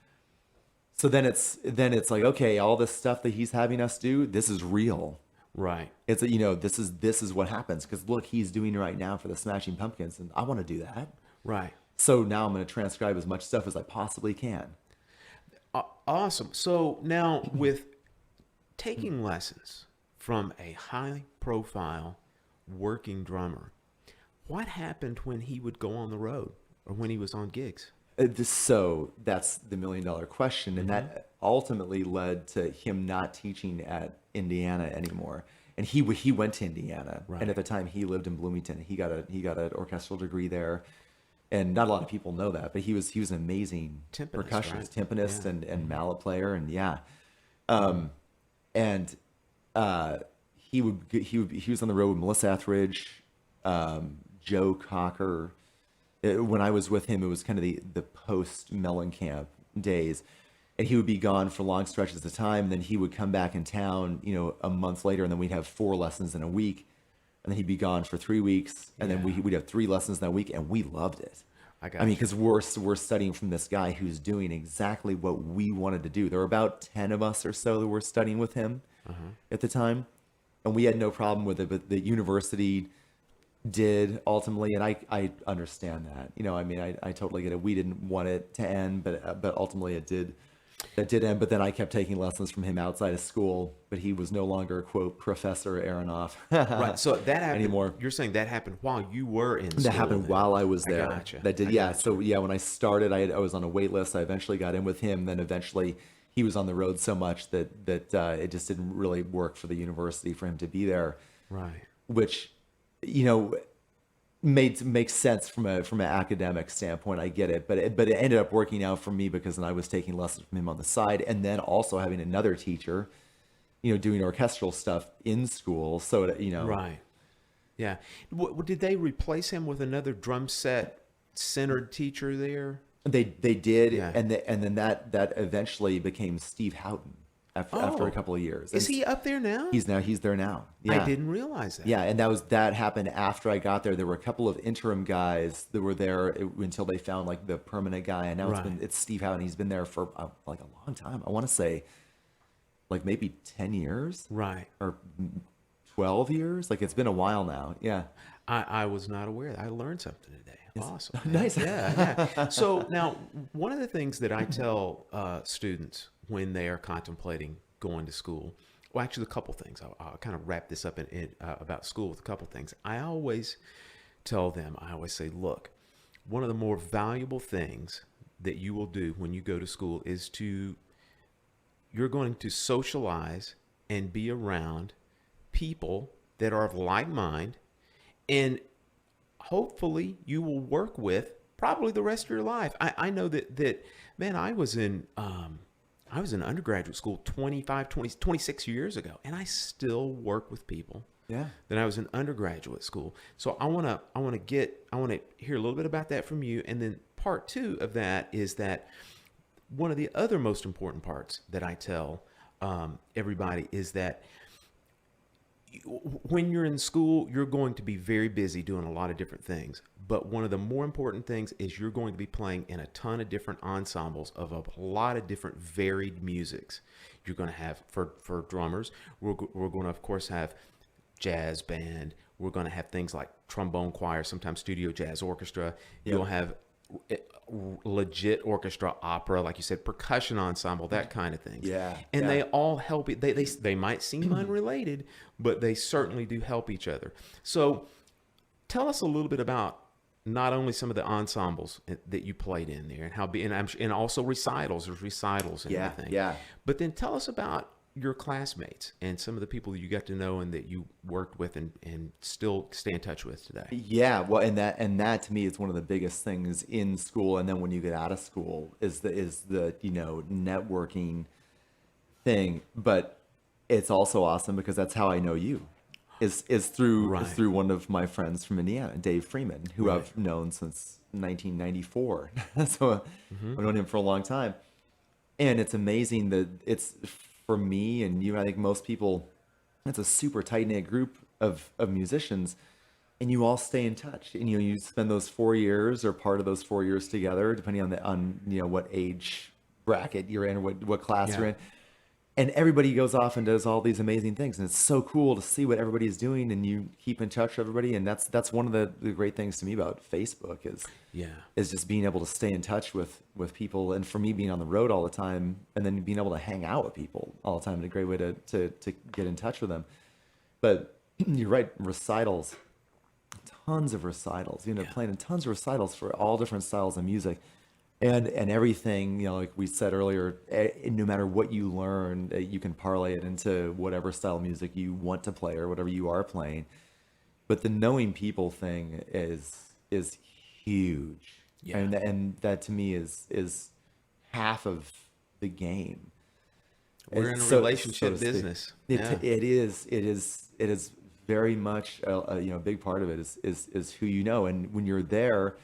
So then it's like, okay, all this stuff that he's having us do, this is real. Right. It's this is what happens, because look, he's doing it right now for the Smashing Pumpkins, and I want to do that. Right. So now I'm going to transcribe as much stuff as I possibly can. Awesome. So now, with taking lessons from a high-profile working drummer, what happened when he would go on the road or when he was on gigs? So that's the million-dollar question, and that ultimately led to him not teaching at Indiana anymore. And he went to Indiana, Right. and at the time he lived in Bloomington. He got an orchestral degree there, and not a lot of people know that, but he was an amazing Timpanist, percussionist, right? timpanist, Yeah. and mallet player, and he was on the road with Melissa Etheridge, Joe Cocker. When I was with him, it was kind of the post Mellencamp days, and he would be gone for long stretches of time. Then he would come back in town, a month later, and then we'd have 4 lessons in a week, and then he'd be gone for 3 weeks, and then we'd have 3 lessons in that week, and we loved it. I mean, because we're studying from this guy who's doing exactly what we wanted to do. There were about 10 of us or so that were studying with him at the time, and we had no problem with it. But the university did ultimately, and I understand that. I mean, I totally get it. We didn't want it to end, but ultimately it did. That did end. But then I kept taking lessons from him outside of school. But he was no longer, quote, Professor Aronoff. Right. So that happened anymore. You're saying that happened while you were in school? That happened then? while I was I there. gotcha. That did, I yeah. gotcha. So yeah, when I started, I was on a wait list. I eventually got in with him. Then eventually, he was on the road so much that it just didn't really work for the university for him to be there. Right. Which, makes sense from an academic standpoint. I get it, but it ended up working out for me because then I was taking lessons from him on the side, and then also having another teacher, doing orchestral stuff in school. So Right. Yeah. Did they replace him with another drum set centered teacher there? They did, Yeah. and then that eventually became Steve Houghton after a couple of years. Is he up there now? He's there now. Yeah. I didn't realize that. Yeah, and that happened after I got there. There were a couple of interim guys that were there until they found the permanent guy, and now Right. it's Steve Houghton. He's been there for a long time. I want to say maybe 10 years, Right. or 12 years. It's been a while now. Yeah. I was not aware. I learned something today. Awesome. man. Nice. Yeah. So now, one of the things that I tell students when they are contemplating going to school, well, actually, a couple things. I'll kind of wrap this up about school with a couple things. I always say, look, one of the more valuable things that you will do when you go to school is you're going to socialize and be around people that are of like mind, and hopefully you will work with probably the rest of your life. I know that man, I was in undergraduate school 26 years ago, and I still work with people Yeah. that I was in undergraduate school. So I want to hear a little bit about that from you. And then part 2 of that is that one of the other most important parts that I tell everybody is that when you're in school, you're going to be very busy doing a lot of different things. But one of the more important things is you're going to be playing in a ton of different ensembles of a lot of different varied musics. You're going to have, for drummers, we're going to, of course, have jazz band. We're going to have things like trombone choir, sometimes studio jazz orchestra. Yep. You'll have legit orchestra, opera, like you said, percussion ensemble, that kind of thing. Yeah, And yeah. they all help. They might seem unrelated, but they certainly do help each other. So tell us a little bit about not only some of the ensembles that you played in there and also recitals. There's recitals and everything. Yeah. But then tell us about your classmates and some of the people that you got to know and that you worked with and still stay in touch with today. Yeah, well, and that to me is one of the biggest things in school, and then when you get out of school is the networking thing. But it's also awesome because that's how I know you. is through Right. is through one of my friends from Indiana, Dave Freeman, who Right. I've known since 1994. So I've known him for a long time, and it's amazing that it's for me and you. I think most people, it's a super tight knit group of musicians, and you all stay in touch, and you spend those 4 years or part of those 4 years together, depending on what age bracket you're in or what class you're in. And everybody goes off and does all these amazing things, and it's so cool to see what everybody's doing, and you keep in touch with everybody. And that's one of the great things to me about Facebook is just being able to stay in touch with people. And for me, being on the road all the time, and then being able to hang out with people all the time is a great way to get in touch with them. But you're right, recitals, tons of recitals, playing in tons of recitals for all different styles of music. And everything, like we said earlier, no matter what you learn, you can parlay it into whatever style of music you want to play or whatever you are playing. But the knowing people thing is huge, and that to me is half of the game. We're in a relationship business. It is very much a big part of it is who you know, and when you're there.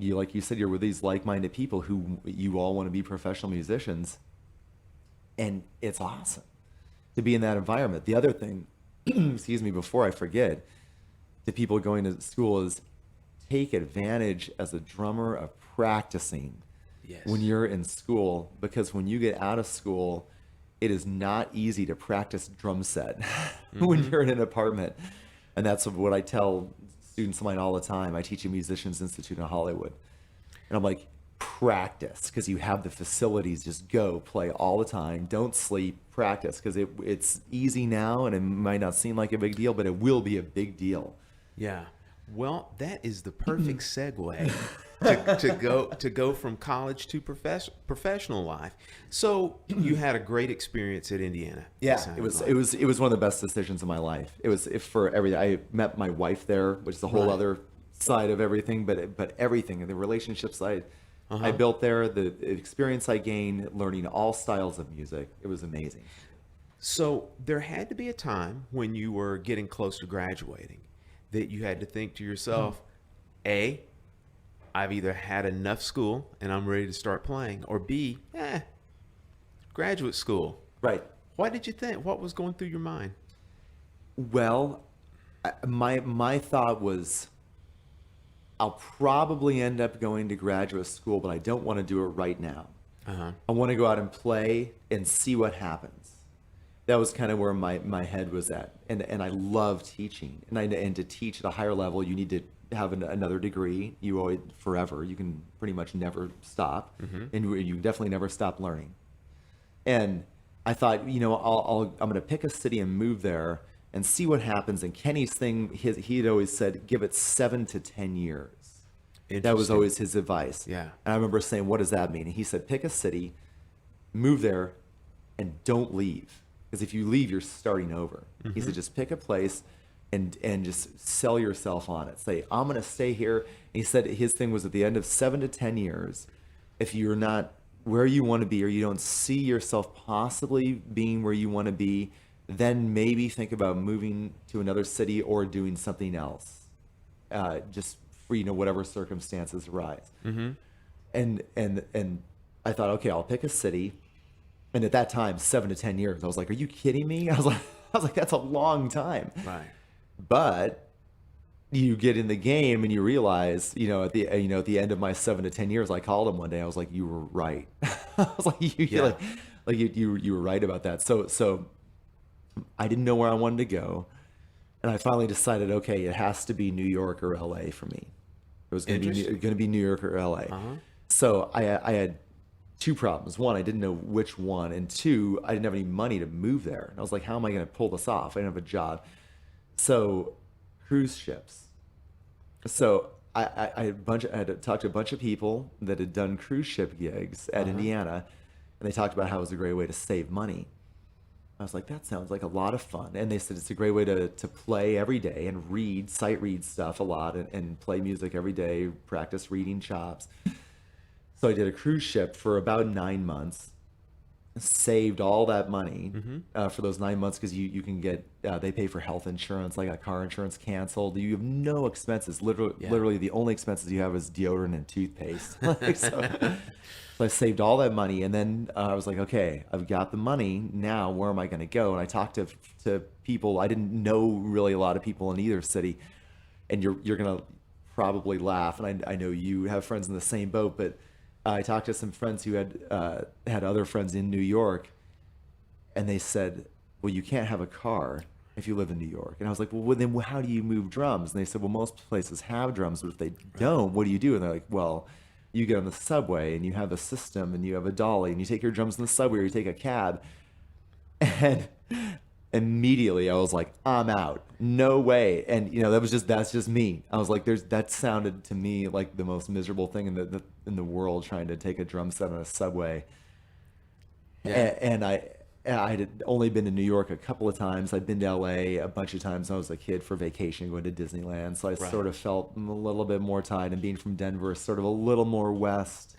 Like you said, you're with these like-minded people who you all want to be professional musicians, and it's awesome to be in that environment. The other thing, excuse me, before I forget, to people going to school is take advantage as a drummer of practicing when you're in school, because when you get out of school, it is not easy to practice drum set when you're in an apartment. And that's what I tell students of mine all the time. I teach at Musicians Institute in Hollywood, and I'm like, practice, because you have the facilities. Just go play all the time. Don't sleep. Practice, because it's easy now, and it might not seem like a big deal, but it will be a big deal. Yeah. Well, that is the perfect segue to go from college to professional life. So you had a great experience at Indiana. Yeah, it was one of the best decisions of my life. It was for everything. I met my wife there, which is a whole other side of everything, but everything, the relationships I built there, the experience I gained learning all styles of music, it was amazing. So there had to be a time when you were getting close to graduating that you had to think to yourself, A, I've either had enough school and I'm ready to start playing, or B, graduate school. Right. What did you think? What was going through your mind? Well, my thought was, I'll probably end up going to graduate school, but I don't want to do it right now. I want to go out and play and see what happens. That was kind of where my head was at. And I love teaching. And to teach at a higher level, you need to have another degree. You always, forever. You can pretty much never stop. And you definitely never stop learning. And I thought, I'm going to pick a city and move there and see what happens. And Kenny's thing, he had always said, give it 7 to 10 years. That was always his advice. Yeah. And I remember saying, what does that mean? And he said, pick a city, move there, and don't leave. Because if you leave, you're starting over. He said, just pick a place and just sell yourself on it. Say, I'm going to stay here. And he said his thing was at the end of 7 to 10 years, if you're not where you want to be, or you don't see yourself possibly being where you want to be, then maybe think about moving to another city or doing something else, just for whatever circumstances arise. And I thought, okay, I'll pick a city. And at that time, 7 to 10 years, I was like, are you kidding me? I was like, that's a long time. Right. But you get in the game and you realize, at the end of my 7 to 10 years, I called him one day. I was like, you were right. I was like, you were right about that. So I didn't know where I wanted to go. And I finally decided, okay, it has to be New York or LA for me. It was going to be New York or LA. So I had two problems. One, I didn't know which one. And two, I didn't have any money to move there. And I was like, how am I going to pull this off? I didn't have a job. So cruise ships. So I had to talk to a bunch of people that had done cruise ship gigs at Indiana. And they talked about how it was a great way to save money. I was like, that sounds like a lot of fun. And they said it's a great way to play every day and sight read stuff a lot and play music every day, practice reading chops. So I did a cruise ship for about 9 months. saved all that money for those 9 months because you can get they pay for health insurance. Like, got car insurance canceled. You have no expenses. Literally the only expenses you have is deodorant and toothpaste. Like, so I saved all that money, and then I was like, okay, I've got the money now. Where am I going to go? And I talked to people. I didn't know really a lot of people in either city, and you're gonna probably laugh. And I know you have friends in the same boat, but I talked to some friends who had other friends in New York, and they said, well, you can't have a car if you live in New York. And I was like, well, then how do you move drums? And they said, well, most places have drums, but if they don't, what do you do? And they're like, well, you get on the subway and you have a system and you have a dolly and you take your drums in the subway, or you take a cab. And immediately I was like, I'm out. No way. And that's just me. I was like, that sounded to me like the most miserable thing in the world, trying to take a drum set on a subway. Yeah. And I had only been to New York a couple of times. I'd been to LA a bunch of times when I was a kid for vacation, going to Disneyland. So I sort of felt a little bit more tied, and being from Denver, sort of a little more west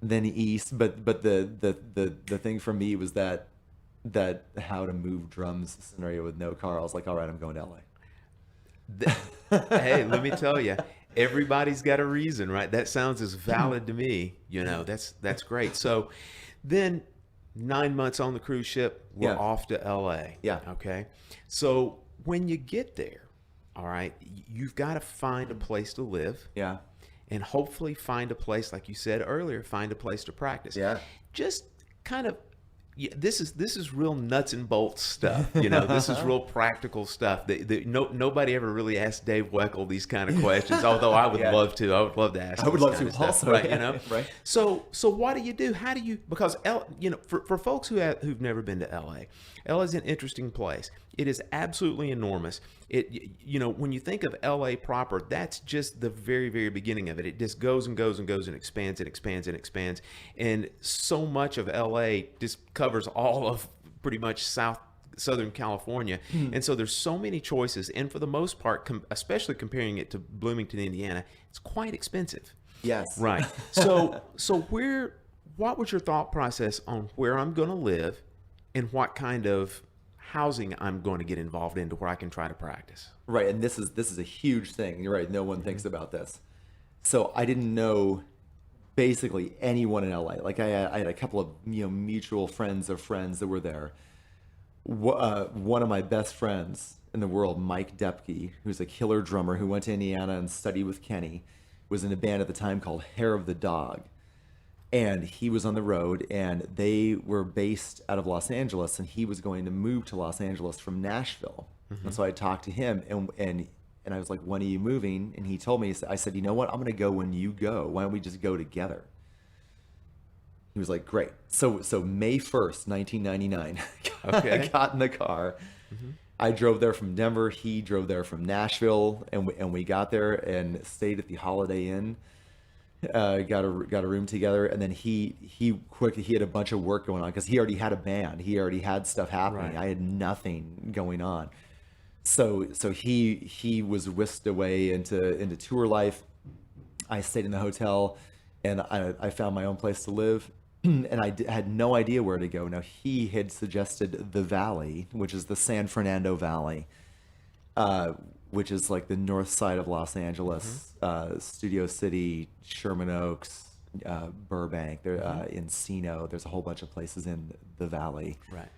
than east. But the thing for me was that how to move drums scenario with no car. I was like, all right, I'm going to LA. Hey, let me tell you, everybody's got a reason, right? That sounds as valid to me. That's great. So then 9 months on the cruise ship, we're off to LA. Yeah. Okay. So when you get there, all right, you've got to find a place to live. Yeah. And hopefully find a place, like you said earlier, find a place to practice. Yeah. Just kind of, this is real nuts and bolts stuff. This is real practical stuff. Nobody ever really asked Dave Weckl these kind of questions, although I would love to. I would love to ask. I would love to also. Right, Right. So what do you do? How do you? Because for folks who've never been to LA is an interesting place. It is absolutely enormous. When you think of LA proper, that's just the very, very beginning of it. It just goes and goes and goes and expands and expands and expands. And so much of LA just covers all of pretty much Southern California. And so there's so many choices. And for the most part, especially comparing it to Bloomington, Indiana, it's quite expensive. Yes. Right. So what was your thought process on where I'm going to live and what kind of housing I'm going to get involved in to where I can try to practice? Right, and this is a huge thing. You're right. No one thinks about this. So I didn't know basically anyone in LA. Like, I had a couple of mutual friends of friends that were there. One of my best friends in the world, Mike Depke, who's a killer drummer who went to Indiana and studied with Kenny, was in a band at the time called Hair of the Dog. And he was on the road, and they were based out of Los Angeles, and he was going to move to Los Angeles from Nashville. And so I talked to him, and I was like, when are you moving? And he told me, I said, you know what? I'm going to go when you go. Why don't we just go together? He was like, great. So May 1st, 1999, I got in the car. I drove there from Denver. He drove there from Nashville, and we got there and stayed at the Holiday Inn. Got a room together, and then he had a bunch of work going on because he already had a band. He already had stuff happening. Right. I had nothing going on. So he was whisked away into tour life. I stayed in the hotel, and I found my own place to live, and I had no idea where to go. Now, he had suggested the Valley, which is the San Fernando Valley, which is like the north side of Los Angeles, Studio City, Sherman Oaks, Burbank, Encino. There's a whole bunch of places in the Valley. Right.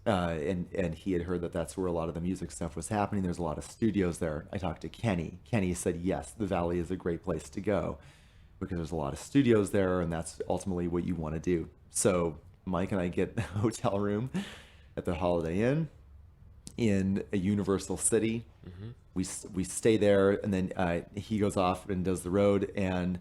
And he had heard that that's where a lot of the music stuff was happening. There's a lot of studios there. I talked to Kenny. Kenny said, yes, the Valley is a great place to go because there's a lot of studios there, and that's ultimately what you want to do. So Mike and I get a hotel room at the Holiday Inn in a Universal City. We stay there, and then he goes off and does the road, and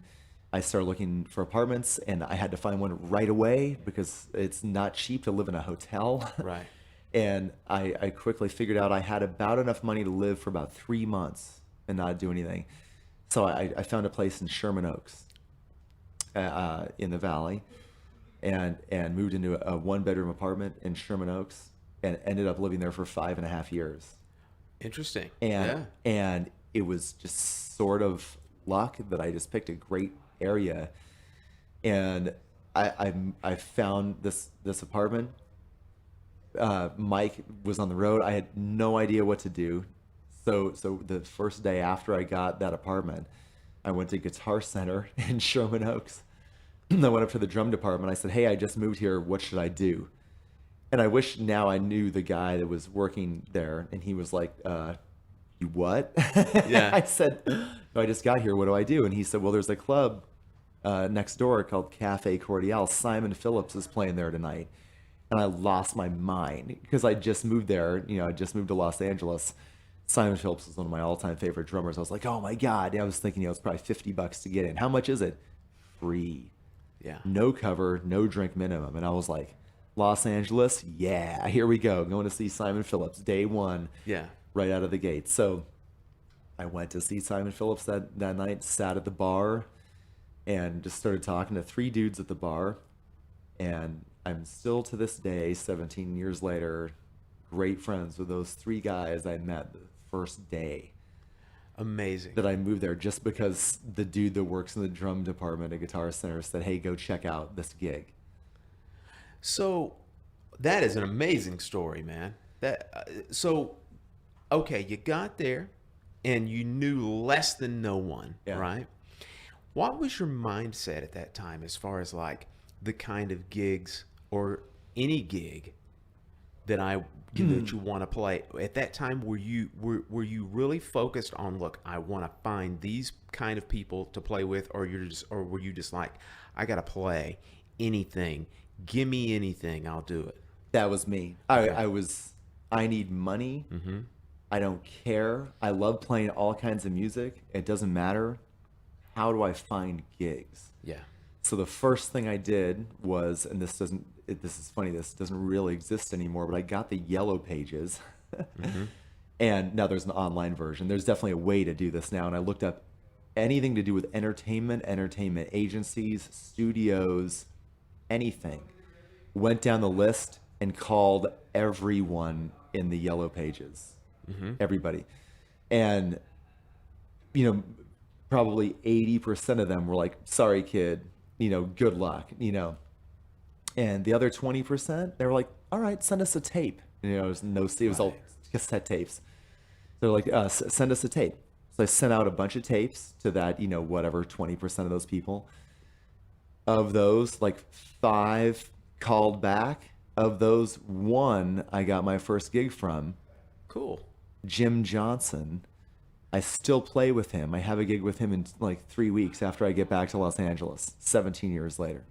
I started looking for apartments, and I had to find one right away because it's not cheap to live in a hotel. Right. And I quickly figured out I had about enough money to live for about 3 months and not do anything. So I found a place in Sherman Oaks in the Valley, and moved into a 1-bedroom apartment in Sherman Oaks, and ended up living there for 5.5 years. Interesting. And it was just sort of luck that I just picked a great area. And I found this apartment. Mike was on the road. I had no idea what to do. So the first day after I got that apartment, I went to Guitar Center in Sherman Oaks. I went up to the drum department. I said, "Hey, I just moved here. What should I do?" And I wish now I knew the guy that was working there. And he was like, "You what?" Yeah. I said, "No, I just got here. What do I do?" And he said, "Well, there's a club next door called Cafe Cordial. Simon Phillips is playing there tonight." And I lost my mind because I just moved there. I just moved to Los Angeles. Simon Phillips was one of my all-time favorite drummers. I was like, "Oh my God." I was thinking, it's probably $50 to get in. How much is it? Free. Yeah. No cover, no drink minimum. And I was like, Los Angeles? Yeah, here we go. Going to see Simon Phillips, day one. Yeah. Right out of the gate. So I went to see Simon Phillips that night, sat at the bar, and just started talking to 3 dudes at the bar. And I'm still to this day, 17 years later, great friends with those 3 guys I met the first day. Amazing. That I moved there just because the dude that works in the drum department at Guitar Center said, "Hey, go check out this gig." So that is an amazing story, man. Okay, you got there and you knew less than no one, right? What was your mindset at that time as far as like the kind of gigs or any gig that that you want to play? At that time, were you really focused on, look, I want to find these kind of people to play with, or were you just like, I got to play anything, give me anything, I'll do it? That was me. Okay. I need money. Mm-hmm. I don't care. I love playing all kinds of music. It doesn't matter. How do I find gigs? Yeah. So the first thing I did was, and this is funny, this doesn't really exist anymore, but I got the Yellow Pages. Mm-hmm. And now there's an online version. There's definitely a way to do this now. And I looked up anything to do with entertainment agencies, studios, anything. Went down the list and called everyone in the Yellow Pages. Mm-hmm. Everybody. And, probably 80% of them were like, "Sorry, kid, good luck, And the other 20%, they were like, "All right, send us a tape." It was all cassette tapes. They're like, "Send us a tape." So I sent out a bunch of tapes to that, whatever, 20% of those people. Of those, like 5 called back. Of those, 1 I got my first gig from. Cool. Jim Johnson. I still play with him. I have a gig with him in like 3 weeks after I get back to Los Angeles, 17 years later.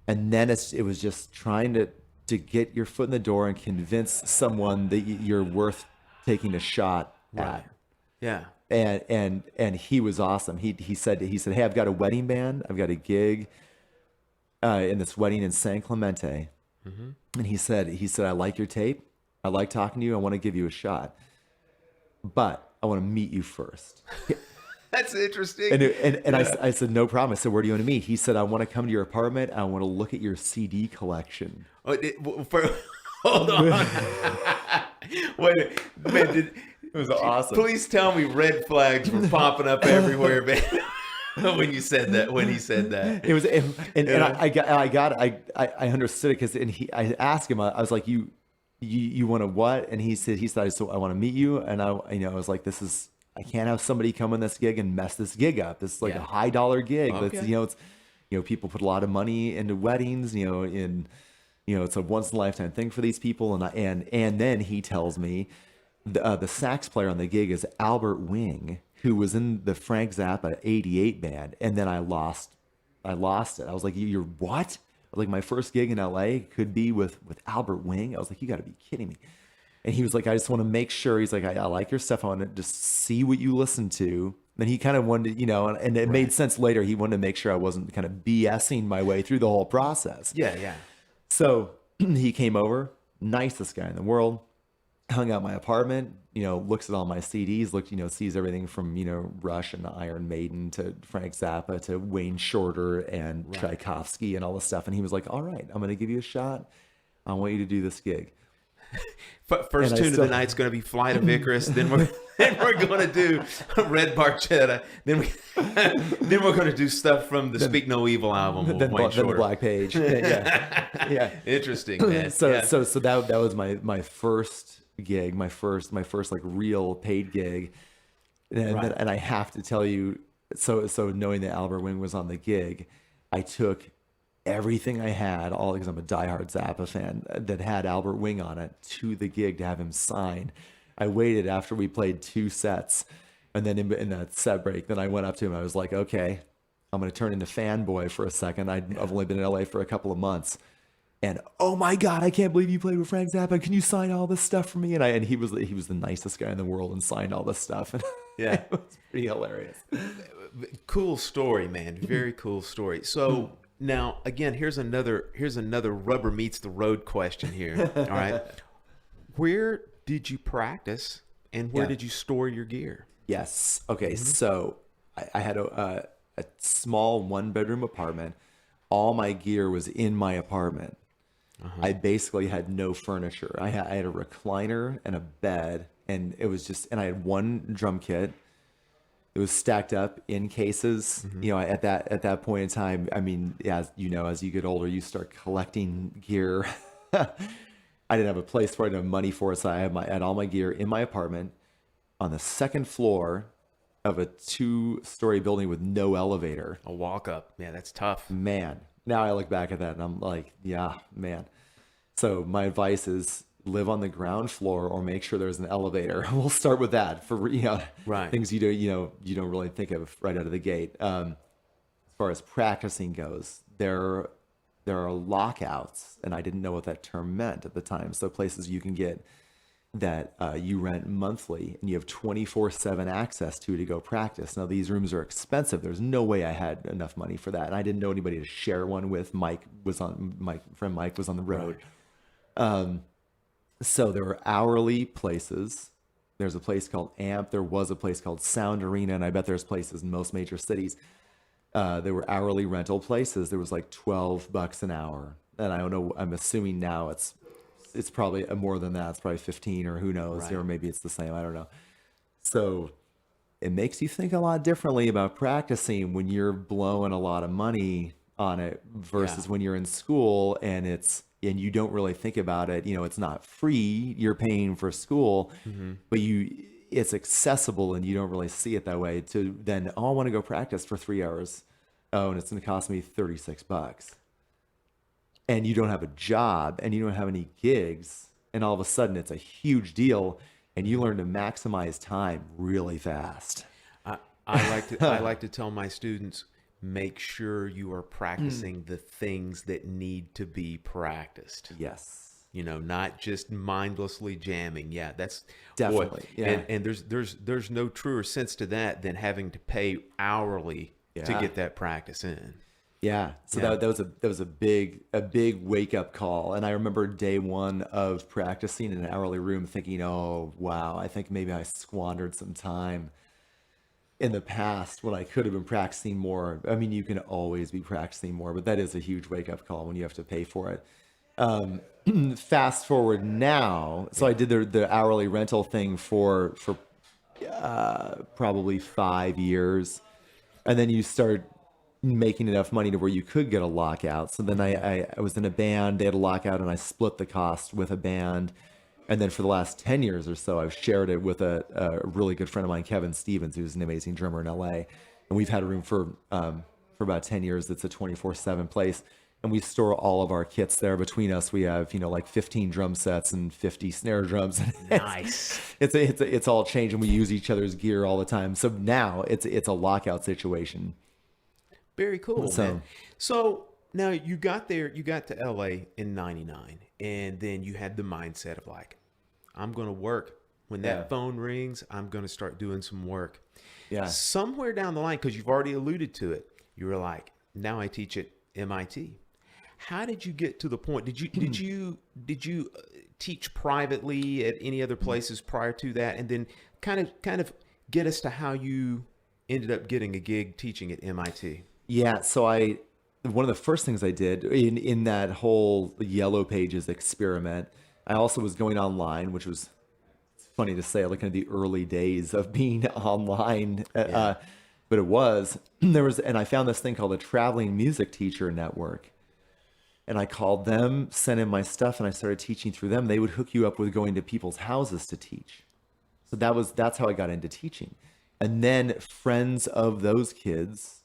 And then it was just trying to get your foot in the door and convince someone that you're worth taking a shot at. Yeah. And he was awesome. He said, "Hey, I've got a wedding band. I've got a gig in this wedding in San Clemente." Mm-hmm. And he said, "I like your tape. I like talking to you. I want to give you a shot. But I want to meet you first." That's interesting. And I said, "No problem." I said, "Where do you want to meet?" He said, "I want to come to your apartment. I want to look at your CD collection." Hold on. Wait, man, it was awesome. Please tell me red flags were popping up everywhere, man. When he said that, it was, and I understood it because I asked him. I was like, You want to what?" And he said, "I want to meet you." And I was like, I can't have somebody come on this gig and mess this gig up. This is like a $high gig. Okay. That's, people put a lot of money into weddings, it's a once in a lifetime thing for these people. And then he tells me the sax player on the gig is Albert Wing, who was in the Frank Zappa 88 band. And then I lost it. I was like, "You're what?" Like, my first gig in LA could be with Albert Wing. I was like, "You got to be kidding me." And he was like, "I just want to make sure." He's like, I like your stuff. I want to just see what you listen to. Then he kind of wanted, and it made sense later. He wanted to make sure I wasn't kind of BSing my way through the whole process. Yeah. So he came over, nicest guy in the world, hung out my apartment, looks at all my CDs, sees everything from, Rush and Iron Maiden to Frank Zappa to Wayne Shorter and Tchaikovsky and all this stuff. And he was like, "All right, I'm going to give you a shot. I want you to do this gig." First tune of the night's going to be Flight of Icarus. Then we're going to do Red Barchetta. Then we're going to do stuff from the Speak No Evil album. Then the Black Page. Yeah. Interesting, man. So that was my first gig, my first like real paid gig, and I have to tell you, so knowing that Albert Wing was on the gig, I took everything I had, all because I'm a diehard Zappa fan, that had Albert Wing on it, to the gig to have him sign. I waited after we played 2 sets, and then in that set break, then I went up to him. I was like, okay, I'm going to turn into fanboy for a second. I've only been in LA for a couple of months. And oh my God, I can't believe you played with Frank Zappa. Can you sign all this stuff for me? And he was the nicest guy in the world and signed all this stuff. And yeah, it was pretty hilarious. Cool story, man. Very cool story. So now again, here's another rubber meets the road question here. All right, where did you practice and where did you store your gear? Yes. Okay. So I had a small 1-bedroom apartment. All my gear was in my apartment. I basically had no furniture. I had a recliner and a bed, and it was just, and I had 1 drum kit. It was stacked up in cases. You know, at that point in time, I mean, as you know, as you get older, you start collecting gear. I didn't have a place where I didn't have money for it, so I had all my gear in my apartment on the 2nd floor of a 2-story building with no elevator. A walk up. Yeah, that's tough. Man, now I look back at that and I'm like, yeah, man. So my advice is live on the ground floor or make sure there's an elevator. We'll start with that for, things you don't really think of right out of the gate. As far as practicing goes, there are lockouts, and I didn't know what that term meant at the time. So places you can get that you rent monthly and you have 24/7 access to go practice. Now these rooms are expensive. There's no way I had enough money for that. And I didn't know anybody to share one with. My friend Mike was on the road. So there were hourly places. There's a place called Amp. There was a place called Sound Arena. And I bet there's places in most major cities. There were hourly rental places. There was like $12 an hour. And I don't know, I'm assuming now it's probably more than that. It's probably 15 or who knows, Right. or maybe it's the same. I don't know. So it makes you think a lot differently about practicing when you're blowing a lot of money on it versus when you're in school and you don't really think about it. You know, it's not free. You're paying for school, but it's accessible and you don't really see it that way. To then, I want to go practice for 3 hours. Oh, and it's going to cost me $36. And you don't have a job and you don't have any gigs, and all of a sudden it's a huge deal, and you learn to maximize time really fast. I like to tell my students, make sure you are practicing the things that need to be practiced. Yes. You know, not just mindlessly jamming. Yeah, that's Definitely. Boy, Yeah. And there's no truer sense to that than having to pay hourly to get that practice in. Yeah. So Yeah. that was a big wake up call. And I remember day one of practicing in an hourly room thinking, oh, wow, I think maybe I squandered some time in the past when I could have been practicing more. I mean, you can always be practicing more, but that is a huge wake up call when you have to pay for it. Fast forward now. So I did the hourly rental thing for probably 5 years. And then you start making enough money to where you could get a lockout. So then I was in a band, they had a lockout, and I split the cost with a band. And then for the last 10 years or so, I've shared it with a really good friend of mine, Kevin Stevens, who's an amazing drummer in LA. And we've had a room for about 10 years. It's a 24/7 place. And we store all of our kits there. Between us, we have, like 15 drum sets and 50 snare drums. Nice. It's all changed, and we use each other's gear all the time. So now it's a lockout situation. Very cool, So- man. So now you got to LA in 99, and then you had the mindset of like, I'm going to work. When that phone rings, I'm going to start doing some work. Yeah. Somewhere down the line, because you've already alluded to it, you were like, now I teach at MIT. How did you get to the point? Did you teach privately at any other places prior to that, and then kind of get us to how you ended up getting a gig teaching at MIT? Yeah, so one of the first things I did in that whole Yellow Pages experiment, I also was going online, which was funny to say, like in the early days of being online. But it was, and I found this thing called the Traveling Music Teacher Network. And I called them, sent in my stuff, and I started teaching through them. They would hook you up with going to people's houses to teach. So that's how I got into teaching. And then friends of those kids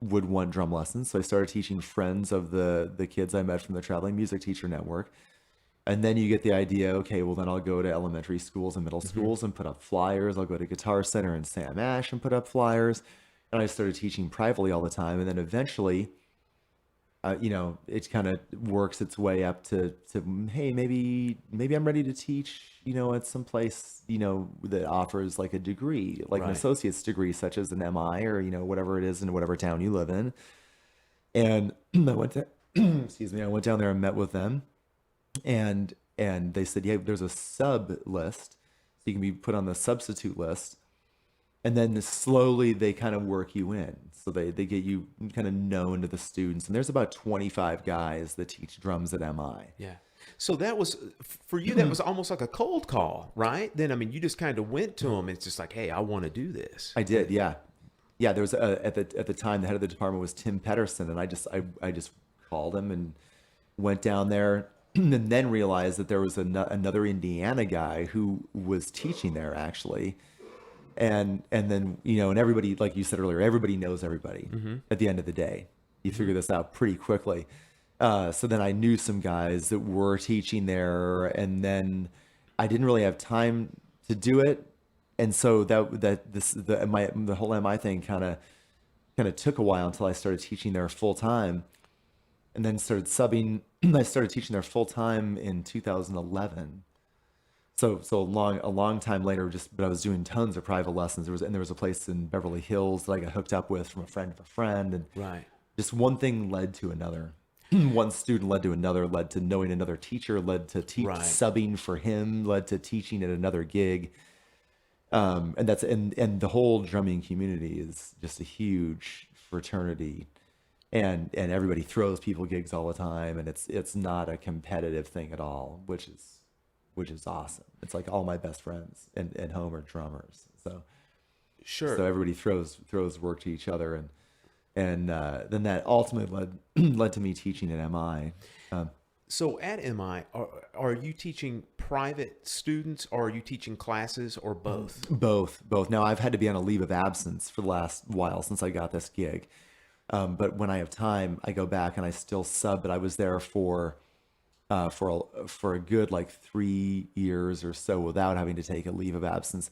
would want drum lessons. So I started teaching friends of the kids I met from the Traveling Music Teacher Network. And then you get the idea, okay, well, then I'll go to elementary schools and middle schools and put up flyers. I'll go to Guitar Center in Sam Ash and put up flyers. And I started teaching privately all the time. And then eventually, it kind of works its way up to hey, maybe I'm ready to teach, at some place, that offers like a degree, like an associate's degree, such as an MI or, whatever it is in whatever town you live in. And I went to, I went down there and met with them. And they said, yeah, there's a sub list, so you can be put on the substitute list. And then slowly they kind of work you in. So they get you kind of known to the students. And there's about 25 guys that teach drums at MI. Yeah. So that was, for you, that was almost like a cold call, right? Then, you just kind of went to them. It's just like, hey, I want to do this. I did, yeah. Yeah, there was, at the time, the head of the department was Tim Pedersen. And I just called him and went down there. And then realized that there was another Indiana guy who was teaching there, actually. And then, and everybody, like you said earlier, everybody knows everybody at the end of the day. You figure this out pretty quickly. So then I knew some guys that were teaching there, and then I didn't really have time to do it. And so the whole MI thing kind of took a while until I started teaching there full time, and then started subbing. I started teaching there full time in 2011. So a long time later, but I was doing tons of private lessons. There was a place in Beverly Hills that I got hooked up with from a friend of a friend, and just one thing led to another. One student led to another, led to knowing another teacher, led to subbing for him, led to teaching at another gig. And the whole drumming community is just a huge fraternity, and everybody throws people gigs all the time, and it's not a competitive thing at all, which is awesome. It's like all my best friends and home are drummers. So sure. So everybody throws work to each other, and then that ultimately led to me teaching at MI. So at MI, are you teaching private students, or are you teaching classes, or both? Both. Now I've had to be on a leave of absence for the last while since I got this gig. But when I have time, I go back and I still sub. But I was there for a good 3 years or so without having to take a leave of absence,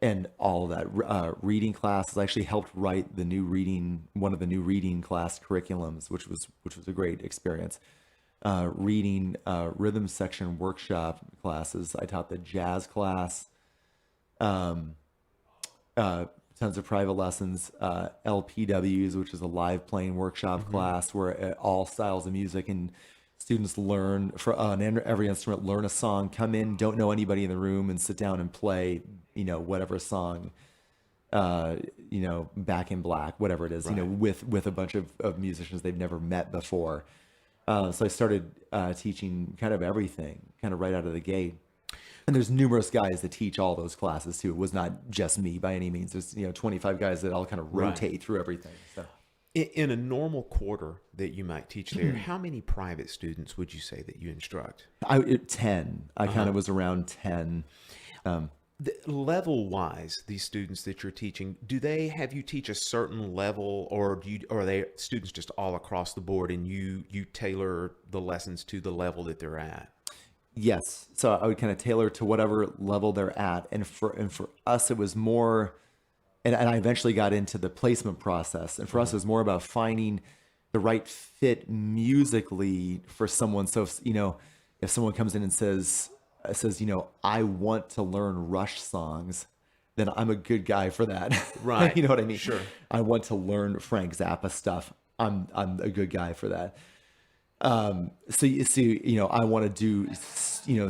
and all of that reading classes. I actually helped write one of the new reading class curriculums, which was a great experience. Reading rhythm section workshop classes. I taught the jazz class. Tons of private lessons, LPWs, which is a live playing workshop class where all styles of music, and students learn on every instrument, learn a song, come in, don't know anybody in the room, and sit down and play, whatever song, Back in Black, whatever it is, with a bunch of musicians they've never met before. So I started teaching kind of everything, kind of right out of the gate. And there's numerous guys that teach all those classes too. It was not just me by any means. There's 25 guys that all kind of rotate through everything. So. In a normal quarter that you might teach there, how many private students would you say that you instruct? 10. I kind of was around 10. Level-wise, these students that you're teaching, do they have you teach a certain level, or are they students just all across the board, and you tailor the lessons to the level that they're at? Yes. So I would kind of tailor to whatever level they're at. And for us, it was more, and I eventually got into the placement process. And for us, it was more about finding the right fit musically for someone. So, if someone comes in and says, I want to learn Rush songs, then I'm a good guy for that. Right. You know what I mean? Sure. I want to learn Frank Zappa stuff. I'm a good guy for that. So you see, I want to do,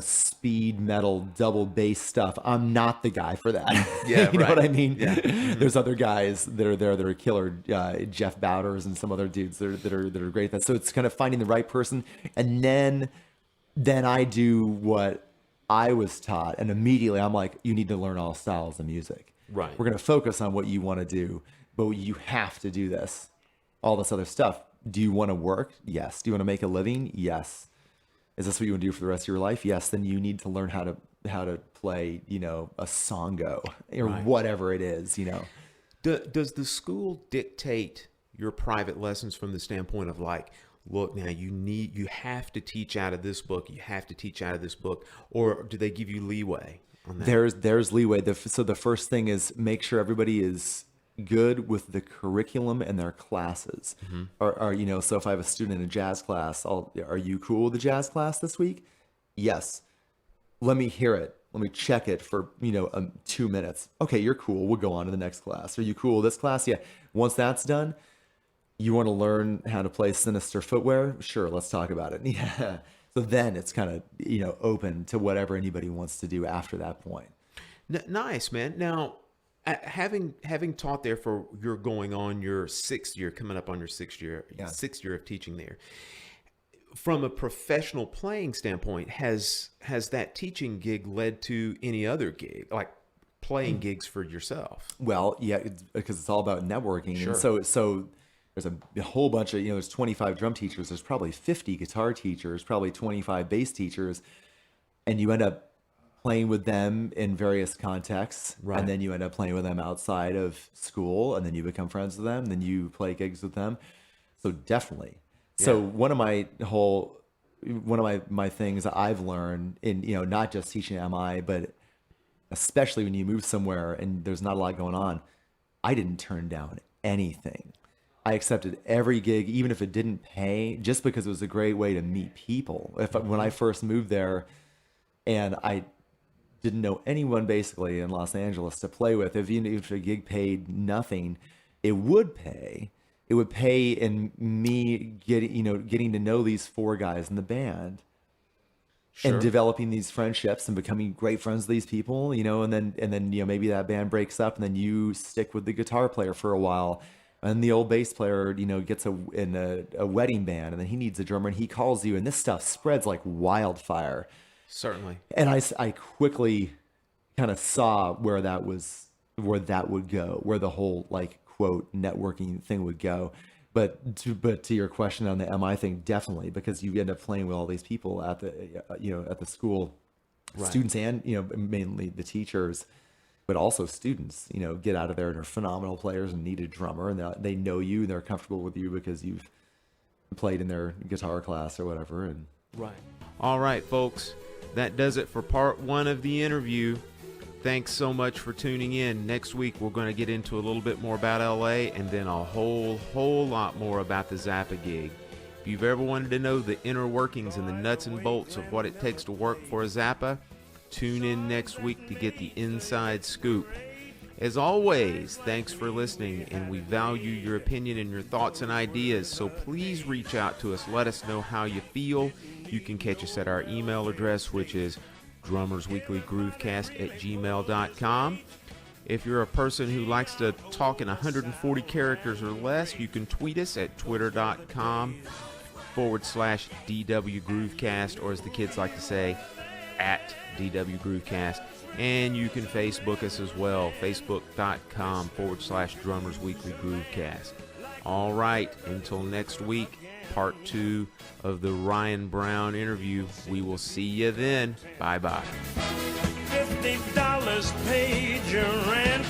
speed metal, double bass stuff. I'm not the guy for that. Yeah. You know what I mean? Yeah. There's other guys that are there that are killer, Jeff Bowders and some other dudes that are great at that. So it's kind of finding the right person, and then then I do what I was taught, and immediately I'm like, you need to learn all styles of music. Right. We're going to focus on what you want to do, but you have to do this. All this other stuff. Do you want to work? Yes. Do you want to make a living? Yes. Is this what you want to do for the rest of your life? Yes. Then you need to learn how to play, a songo or whatever it is, Does the school dictate your private lessons from the standpoint of like, look, now you have to teach out of this book, you have to teach out of this book, or do they give you leeway on that? There's leeway. So the first thing is make sure everybody is good with the curriculum and their classes. Or so if I have a student in a jazz class, are you cool with the jazz class this week? Yes. Let me hear it. Let me check it for 2 minutes. Okay, you're cool. We'll go on to the next class. Are you cool with this class? Yeah. Once that's done, you want to learn how to play sinister footwear? Sure, let's talk about it. Yeah. So then it's kind of open to whatever anybody wants to do after that point. Nice, man. Now, having taught there for you're going on your 6th year, coming up on your 6th year, 6th year of teaching there. From a professional playing standpoint, has that teaching gig led to any other gig, like playing gigs for yourself? Well, yeah, because it's all about networking. Sure. And so there's a whole bunch of, there's 25 drum teachers, there's probably 50 guitar teachers, probably 25 bass teachers, and you end up playing with them in various contexts, right. And then you end up playing with them outside of school, and then you become friends with them, and then you play gigs with them. So definitely. So one of my things that I've learned in, not just teaching MI, but especially when you move somewhere and there's not a lot going on, I didn't turn down anything. I accepted every gig, even if it didn't pay, just because it was a great way to meet people. When I first moved there and I didn't know anyone basically in Los Angeles to play with, even if a gig paid nothing, it would pay. It would pay in me getting to know these 4 guys in the band, sure. And developing these friendships and becoming great friends with these people, and then maybe that band breaks up and then you stick with the guitar player for a while, and the old bass player gets in a wedding band, and then he needs a drummer and he calls you, and this stuff spreads like wildfire. Certainly. And I quickly kind of saw where that would go, where the whole quote networking thing would go. But to your question on the MI thing, definitely, because you end up playing with all these people at the school, right. Students and mainly the teachers, but also students get out of there and are phenomenal players and need a drummer, and they know you and they're comfortable with you because you've played in their guitar class or whatever. And right. All right, folks, that does it for part 1 of the interview. Thanks so much for tuning in. Next week, we're going to get into a little bit more about LA and then a whole lot more about the Zappa gig. If you've ever wanted to know the inner workings and the nuts and bolts of what it takes to work for a Zappa, tune in next week to get the inside scoop. As always, thanks for listening, and we value your opinion and your thoughts and ideas, so please reach out to us. Let us know how you feel. You can catch us at our email address, which is drummersweeklygroovecast@gmail.com. If you're a person who likes to talk in 140 characters or less, you can tweet us at twitter.com/DWGroovecast, or as the kids like to say, at DWGroovecast. And you can Facebook us as well, facebook.com/drummersweeklygroovecast. All right, until next week, part 2 of the Ryan Brown interview. We will see you then. Bye-bye. $50 paid your rent.